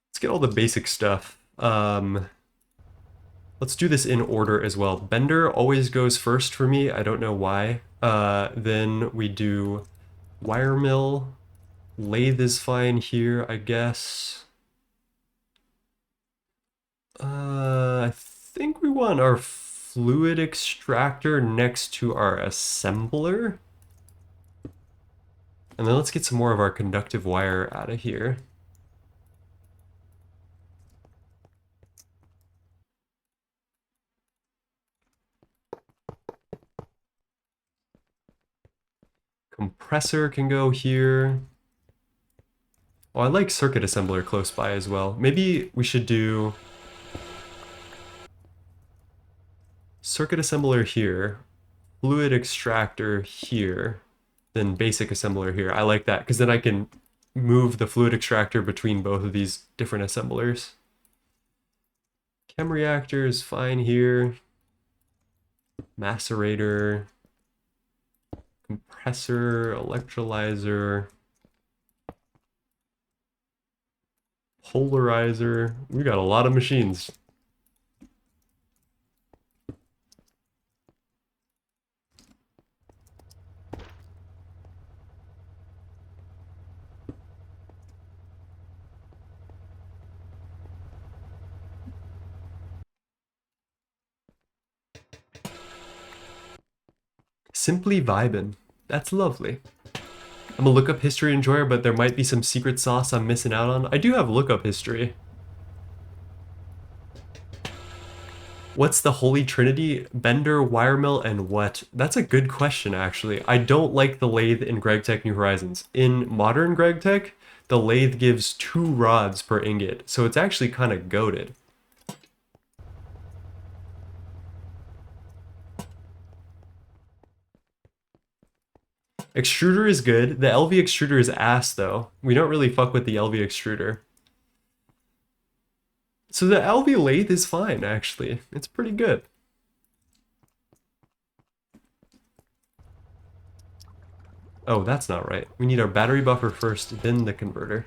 Let's get all the basic stuff. Let's do this in order as well. Bender always goes first for me. I don't know why. Then we do wire mill. Lathe is fine here, I guess. I think we want our fluid extractor next to our assembler. And then let's get some more of our conductive wire out of here. Compressor can go here. Oh, I like circuit assembler close by as well. Maybe we should do circuit assembler here, fluid extractor here, then basic assembler here. I like that because then I can move the fluid extractor between both of these different assemblers. Chem reactor is fine here. Macerator, compressor, electrolyzer, polarizer. We got a lot of machines. Simply vibin'. That's lovely. I'm a lookup history enjoyer, but there might be some secret sauce I'm missing out on. I do have lookup history. What's the Holy Trinity? Bender, wire mill, and what? That's a good question, actually. I don't like the lathe in GregTech New Horizons. In modern GregTech, the lathe gives 2 rods per ingot, so it's actually kind of goated. Extruder is good. The LV extruder is ass, though. We don't really fuck with the LV extruder. So the LV lathe is fine, actually. It's pretty good. Oh, that's not right. We need our battery buffer first, then the converter.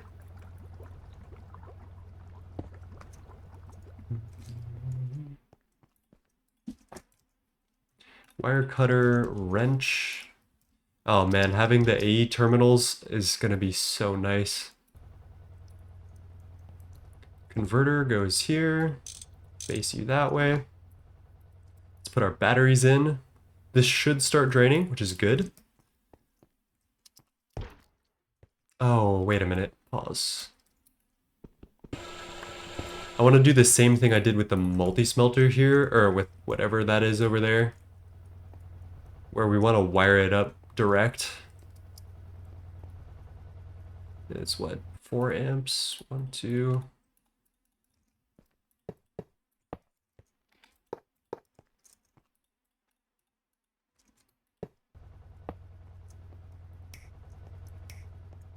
Wire cutter, wrench. Oh man, having the AE terminals is gonna be so nice. Converter goes here. Face you that way. Let's put our batteries in. This should start draining, which is good. Oh, wait a minute. Pause. I want to do the same thing I did with the multi-smelter here, or with whatever that is over there, where we want to wire it up direct. It's what, 4 amps? 1, 2.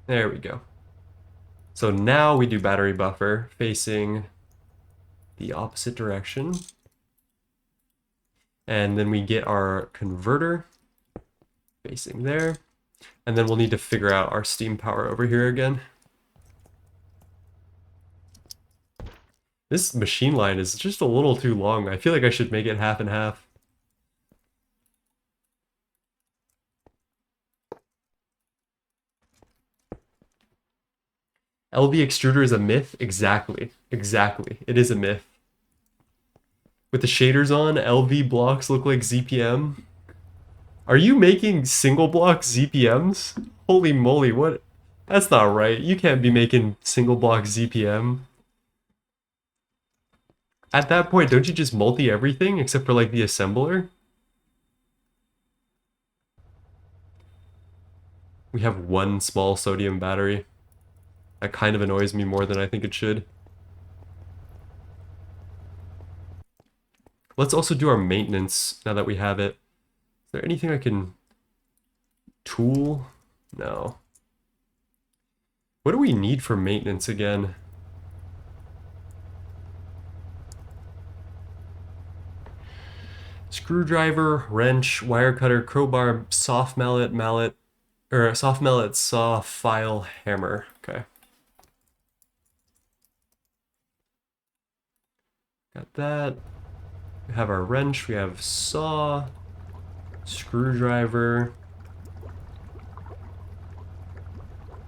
There we go. So now we do battery buffer facing the opposite direction. And then we get our converter facing there. And then we'll need to figure out our steam power over here again. This machine line is just a little too long. I feel like I should make it half and half. LV extruder is a myth? Exactly. Exactly. It is a myth. With the shaders on, LV blocks look like ZPM. Are you making single block ZPMs? Holy moly, what? That's not right. You can't be making single block ZPM. At that point, don't you just multi everything except for like the assembler? We have one small sodium battery. That kind of annoys me more than I think it should. Let's also do our maintenance now that we have it. Is there anything I can tool? No. What do we need for maintenance again? Screwdriver, wrench, wire cutter, crowbar, soft mallet, soft mallet, saw, file, hammer. Okay. Got that. We have our wrench, we have saw, screwdriver,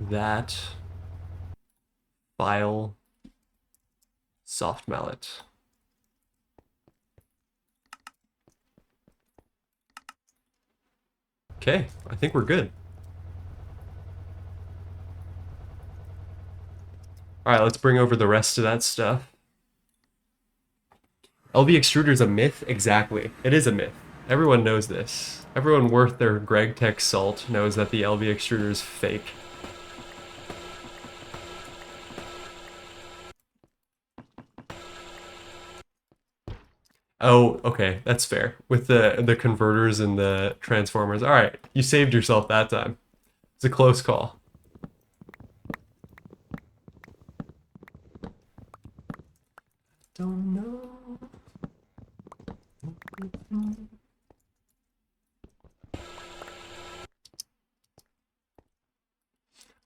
that, file, soft mallet. Okay, I think we're good. Alright, let's bring over the rest of that stuff. LV extruder is a myth? Exactly. It is a myth. Everyone knows this. Everyone worth their GregTech salt knows that the LV extruder is fake. Oh, okay, that's fair. With the converters and the transformers. Alright, you saved yourself that time. It's a close call. Don't know.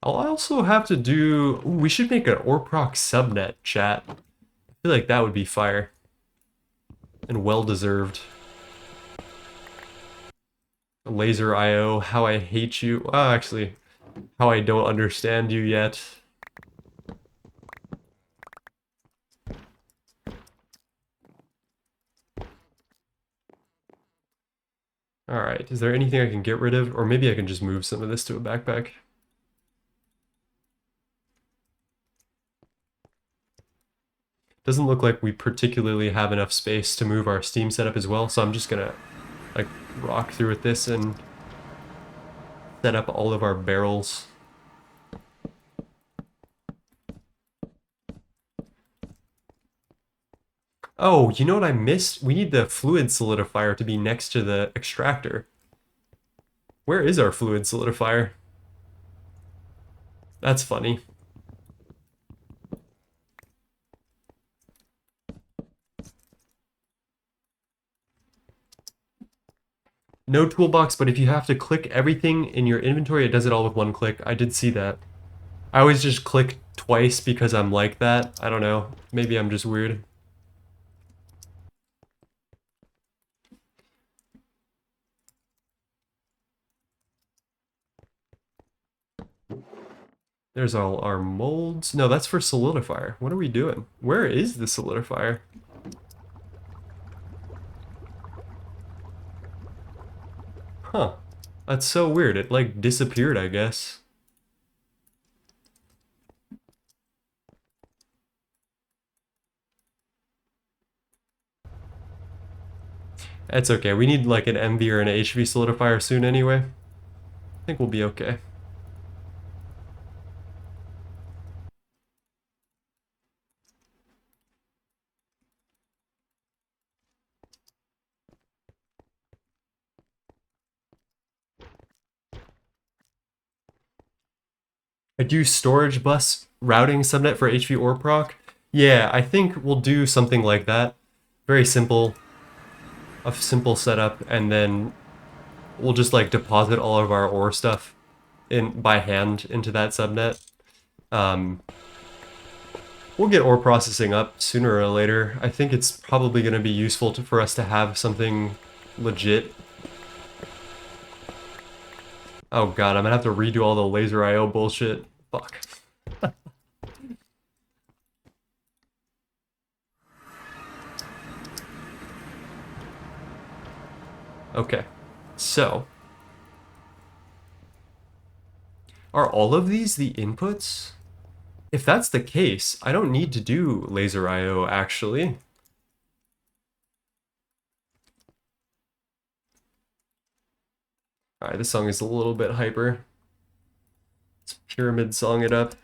I'll also have to do... Ooh, we should make an Orproc subnet, chat. I feel like that would be fire. And well-deserved. Laser IO, how I hate you. Well, actually, how I don't understand you yet. All right, is there anything I can get rid of? Or maybe I can just move some of this to a backpack. Doesn't look like we particularly have enough space to move our Steam setup as well, so I'm just gonna like rock through with this and set up all of our barrels. Oh, you know what I missed? We need the fluid solidifier to be next to the extractor. Where is our fluid solidifier? That's funny. No toolbox, but if you have to click everything in your inventory, it does it all with one click. I did see that. I always just click twice because I'm like that. I don't know. Maybe I'm just weird. There's all our molds. No, that's for solidifier. What are we doing? Where is the solidifier? Huh. That's so weird. It like disappeared, I guess. That's okay. We need like an MV or an HV solidifier soon anyway. I think we'll be okay. I do storage bus routing subnet for HV or proc. Yeah, I think we'll do something like that. Very simple, a simple setup, and then we'll just like deposit all of our ore stuff in by hand into that subnet. Um, we'll get ore processing up sooner or later. I think it's probably going to be useful for us to have something legit. Oh god, I'm gonna have to redo all the laser IO bullshit. Fuck. Okay, so are all of these the inputs? If that's the case, I don't need to do laser IO actually. Alright, this song is a little bit hyper. Let's pyramid song it up.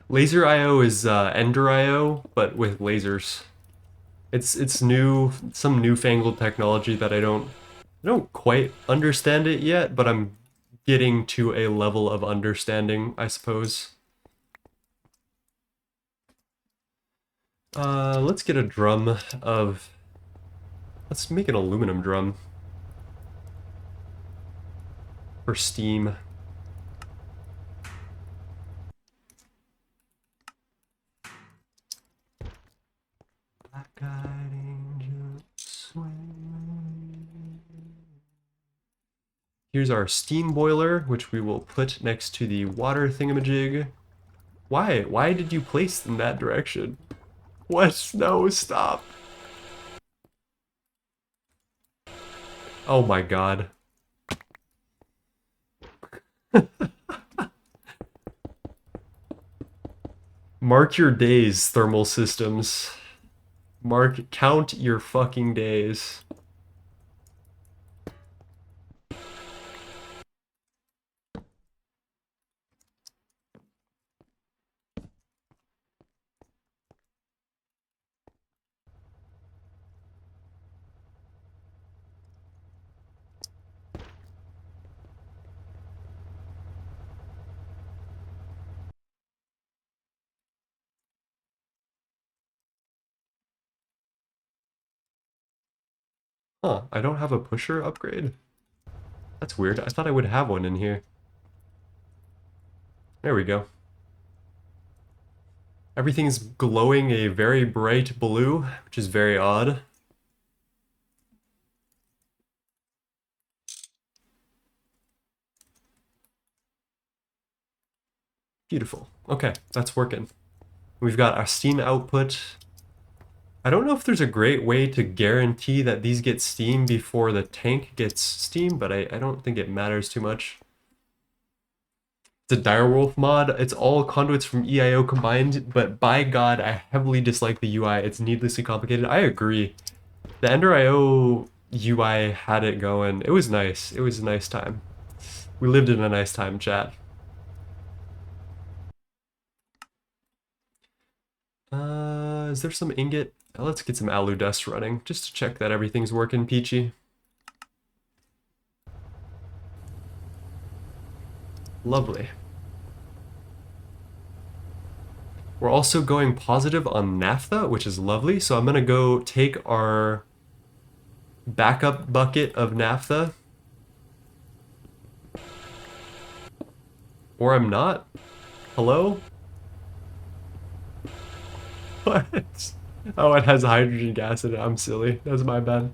Laser IO is Ender IO, but with lasers. It's new, some newfangled technology that I don't quite understand it yet, but I'm getting to a level of understanding, I suppose. Let's get a drum of... Let's make an aluminum drum for steam. Black-eyed angel swing. Here's our steam boiler, which we will put next to the water thingamajig. Why? Why did you place in that direction? What? No, stop. Oh my god. Mark your days, thermal systems. Count your fucking days. Huh, I don't have a pusher upgrade? That's weird. I thought I would have one in here. There we go. Everything's glowing a very bright blue, which is very odd. Beautiful. Okay, that's working. We've got our steam output. I don't know if there's a great way to guarantee that these get steam before the tank gets steam, but I don't think it matters too much. It's a Direwolf mod. It's all conduits from EIO combined, but by God, I heavily dislike the UI. It's needlessly complicated. I agree. The Ender.io UI had it going. It was nice. It was a nice time. We lived in a nice time, chat. Is there some ingot? Let's get some alu dust running, just to check that everything's working peachy. Lovely. We're also going positive on naphtha, which is lovely. So I'm gonna go take our backup bucket of naphtha. Or I'm not. Hello? What? Oh, it has hydrogen gas in it. I'm silly. That's my bad.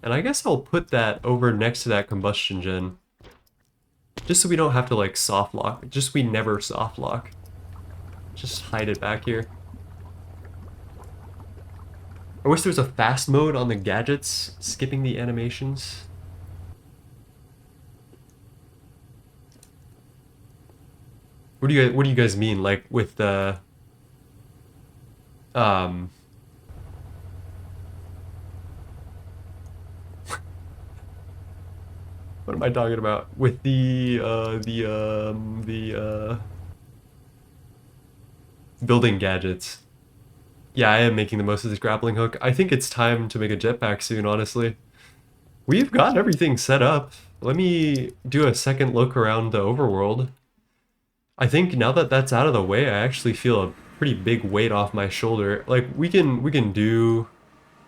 And I guess I'll put that over next to that combustion gen. Just so we don't have to like soft lock. Just we never soft lock. Just hide it back here. I wish there was a fast mode on the gadgets, skipping the animations. What do you guys mean? Like with the um what am I talking about? With the building gadgets. Yeah, I am making the most of this grappling hook. I think it's time to make a jetpack soon, honestly. We've got everything set up. Let me do a second look around the overworld. I think now that that's out of the way, I actually feel a pretty big weight off my shoulder. Like we can do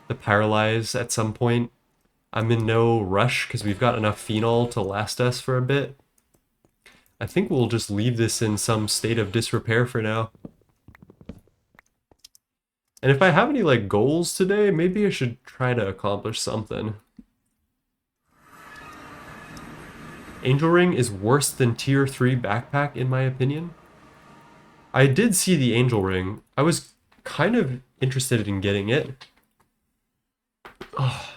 the paralyze at some point. I'm in no rush because we've got enough phenol to last us for a bit. I think we'll just leave this in some state of disrepair for now. And if I have any like goals today, maybe I should try to accomplish something. Angel Ring is worse than tier 3 backpack in my opinion. I did see the Angel Ring. I was kind of interested in getting it. Oh.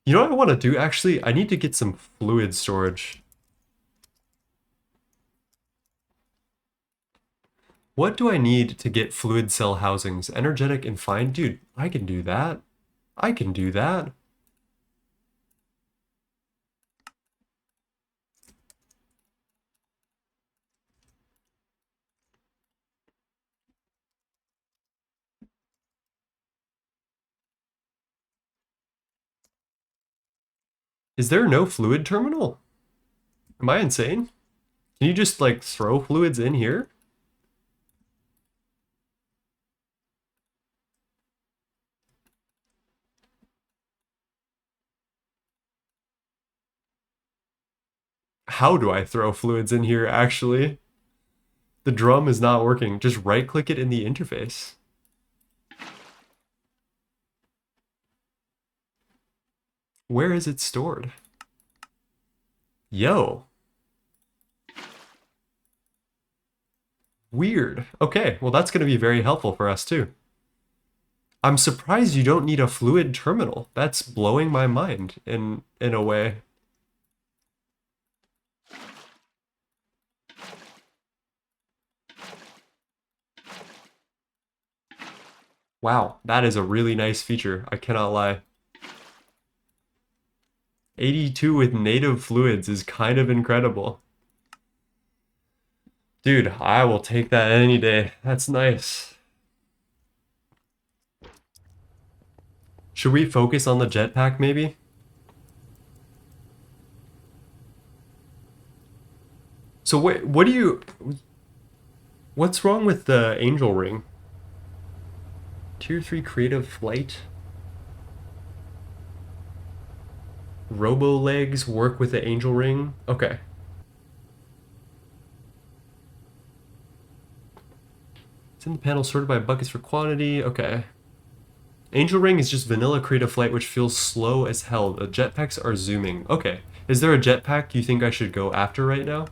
You know what I want to do actually? I need to get some fluid storage. What do I need to get fluid cell housings? Energetic and fine? Dude, I can do that. I can do that. Is there no fluid terminal? Am I insane? Can you just like throw fluids in here? How do I throw fluids in here actually? The drum is not working. Just right click it in the interface. Where is it stored? Yo. Weird. Okay, well that's going to be very helpful for us too. I'm surprised you don't need a fluid terminal. That's blowing my mind in a way. Wow, that is a really nice feature. I cannot lie. 82 with native fluids is kind of incredible. Dude, I will take that any day. That's nice. Should we focus on the jetpack maybe? So what do you... What's wrong with the angel ring? Tier 3 creative flight? Robo legs work with the angel ring? Okay. It's in the panel sorted by buckets for quantity. Okay. Angel Ring is just vanilla creative flight, which feels slow as hell. The jetpacks are zooming. Okay. Is there a jetpack you think I should go after right now?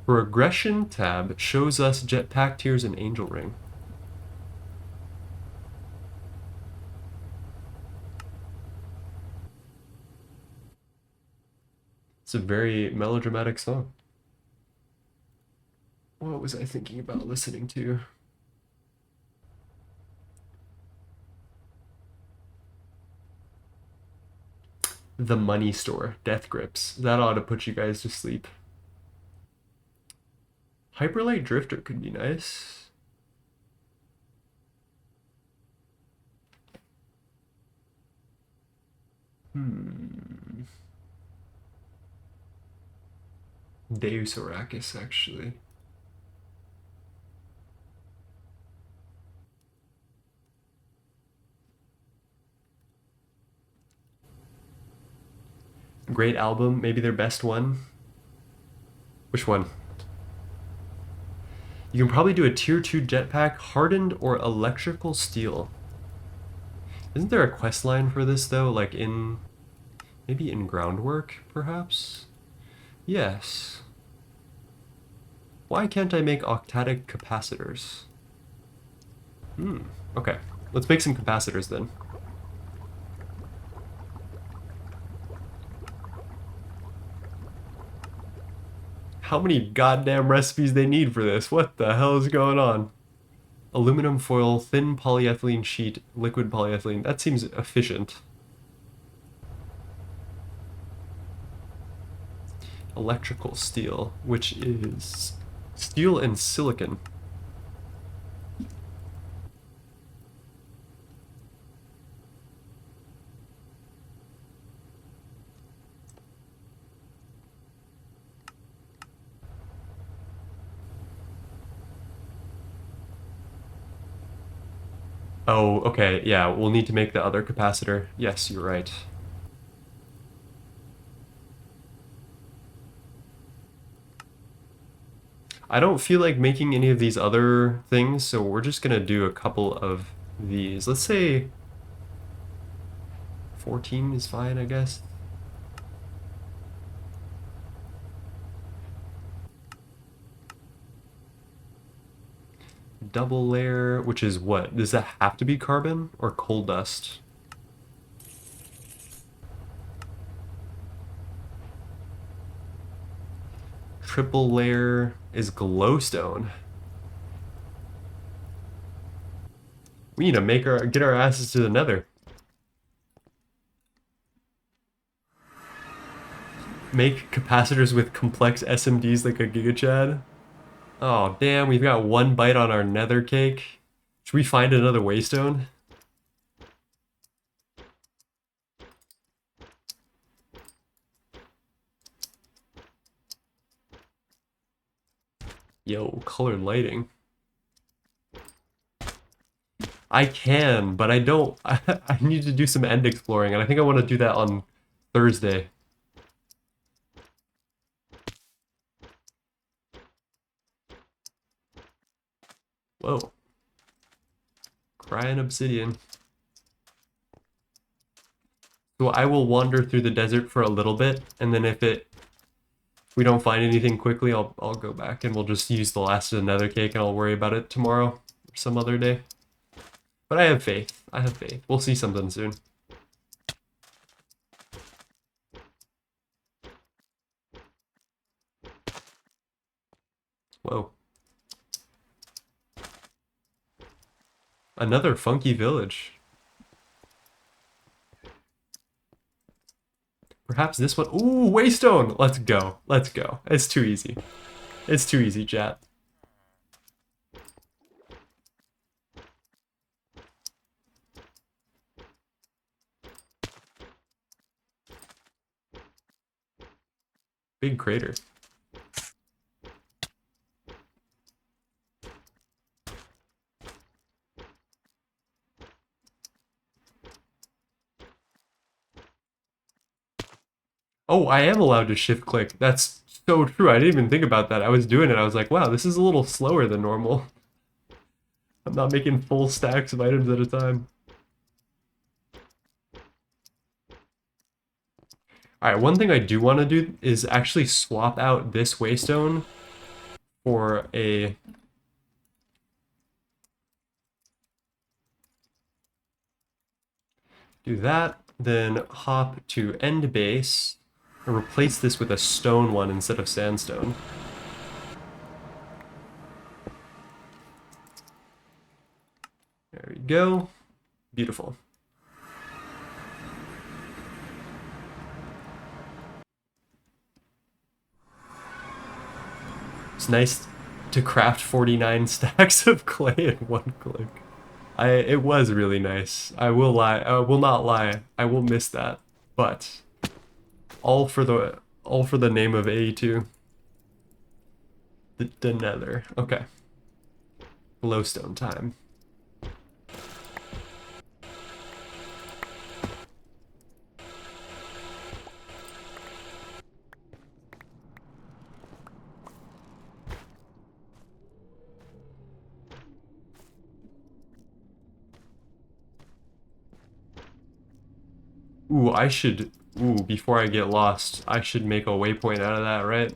Progression tab shows us jetpack tiers and Angel Ring. It's a very melodramatic song. What was I thinking about listening to? The Money Store, Death Grips. That ought to put you guys to sleep. Hyperlight Drifter could be nice. Deus Arrakis, actually. Great album, maybe their best one. Which one? You can probably do a tier 2 jetpack, hardened or electrical steel. Isn't there a quest line for this though? Like in, maybe in groundwork, perhaps? Yes. Why can't I make octadic capacitors? Okay. Let's make some capacitors then. How many goddamn recipes they need for this? What the hell is going on? Aluminum foil, thin polyethylene sheet, liquid polyethylene. That seems efficient. Electrical steel, which is steel and silicon. Oh, okay, yeah, we'll need to make the other capacitor. Yes, you're right. I don't feel like making any of these other things, so we're just gonna do a couple of these. Let's say 14 is fine, I guess. Double layer, which is what? Does that have to be carbon or coal dust? Triple layer is glowstone. We need to get our asses to the nether. Make capacitors with complex SMDs like a GigaChad. Oh, damn, we've got one bite on our nether cake. Should we find another waystone? Yo, colored lighting. I can, but I don't. I need to do some end exploring, and I think I want to do that on Thursday. Whoa. Crying obsidian. So I will wander through the desert for a little bit, and then if we don't find anything quickly, I'll go back and we'll just use the last of the nether cake and I'll worry about it tomorrow or some other day. But I have faith. I have faith. We'll see something soon. Whoa. Another funky village. Perhaps this one. Ooh, waystone! Let's go. Let's go. It's too easy. It's too easy, chat. Big crater. Oh, I am allowed to shift click. That's so true. I didn't even think about that. I was doing it. I was like, wow, this is a little slower than normal. I'm not making full stacks of items at a time. Alright, one thing I do want to do is actually swap out this waystone for a... Do that, then hop to end base, and replace this with a stone one instead of sandstone. There we go. Beautiful. It's nice to craft 49 stacks of clay in one click. It was really nice. I will lie. I will not lie. I will miss that. But all for the name of A2. The Nether. Okay. Glowstone time. Ooh, I should... Ooh, before I get lost, I should make a waypoint out of that, right?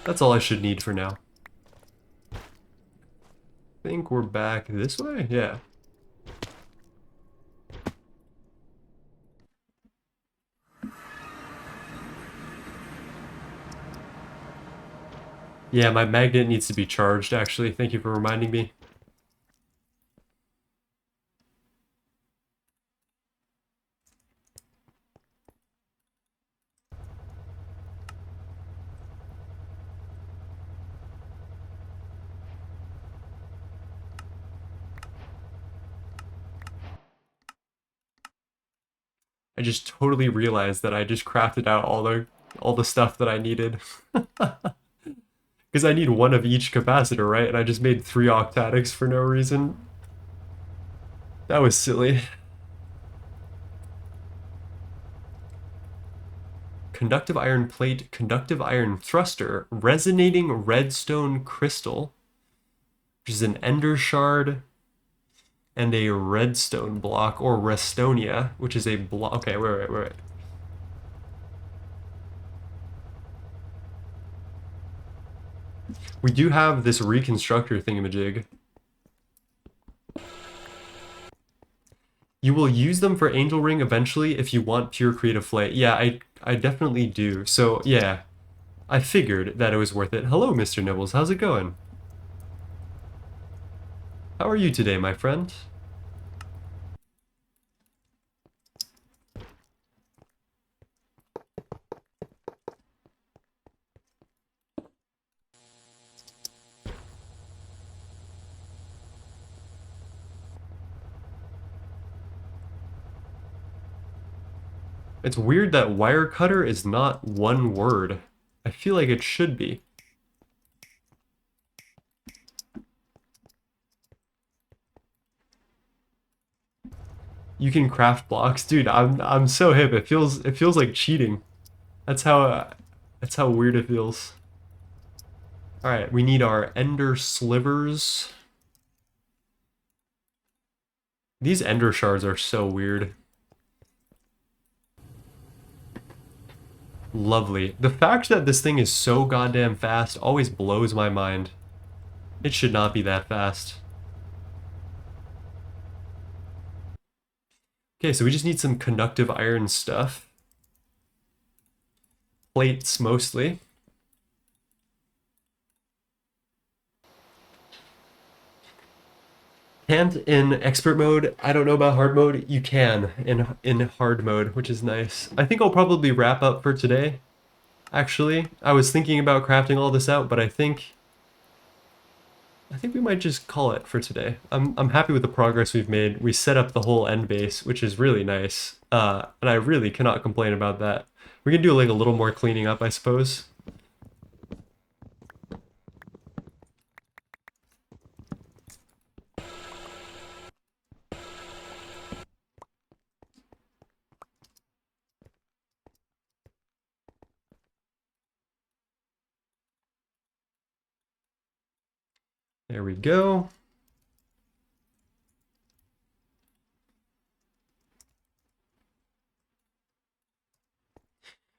That's all I should need for now. I think we're back this way? Yeah. Yeah, my magnet needs to be charged, actually. Thank you for reminding me. I just totally realized that I just crafted out all the stuff that I needed. Because I need one of each capacitor, right? And I just made 3 octadics for no reason. That was silly. Conductive iron plate, conductive iron thruster, resonating redstone crystal, which is an ender shard, and a redstone block, or restonia, which is a block. Okay, wait. We do have this reconstructor thingamajig. You will use them for Angel Ring eventually if you want pure creative flame. Yeah, I definitely do. So, yeah. I figured that it was worth it. Hello, Mr. Nibbles. How's it going? How are you today, my friend? It's weird that wire cutter is not one word. I feel like it should be. You can craft blocks, dude. I'm so hip. It feels like cheating. That's how weird it feels. All right, we need our ender slivers. These ender shards are so weird. Lovely. The fact that this thing is so goddamn fast always blows my mind. It should not be that fast. Okay, so we just need some conductive iron stuff. Plates mostly. Can't in expert mode. I don't know about hard mode. You can in hard mode, which is nice. I think I'll probably wrap up for today. Actually, I was thinking about crafting all this out, but I think we might just call it for today. I'm happy with the progress we've made. We set up the whole end base, which is really nice. And I really cannot complain about that. We can do like a little more cleaning up, I suppose. There we go.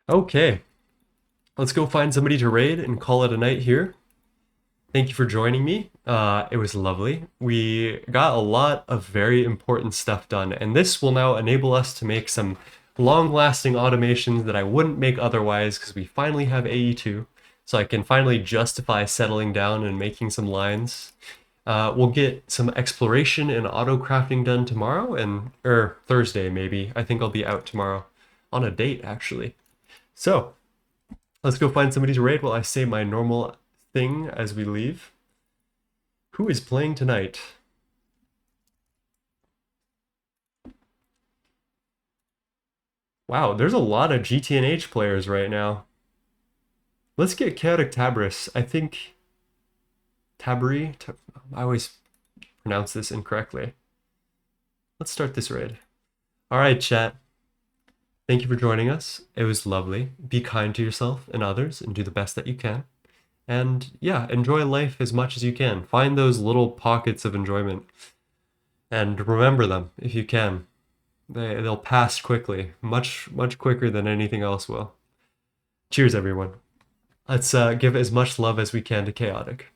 Okay, let's go find somebody to raid and call it a night here. Thank you for joining me. It was lovely. We got a lot of very important stuff done, and this will now enable us to make some long-lasting automations that I wouldn't make otherwise because we finally have AE2, so I can finally justify settling down and making some lines. We'll get some exploration and auto crafting done tomorrow, or Thursday maybe. I think I'll be out tomorrow on a date actually. So let's go find somebody to raid while I say my normal thing as we leave. Who is playing tonight? Wow, there's a lot of GTNH players right now. Let's get Chaotic Tabris. I think Tabri. I always pronounce this incorrectly. Let's start this raid. All right, chat. Thank you for joining us. It was lovely. Be kind to yourself and others and do the best that you can. And yeah, enjoy life as much as you can. Find those little pockets of enjoyment and remember them if you can. They'll pass quickly, much quicker than anything else will. Cheers, everyone. Let's give as much love as we can to Chaotic.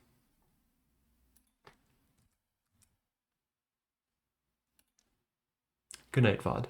Good night, VOD.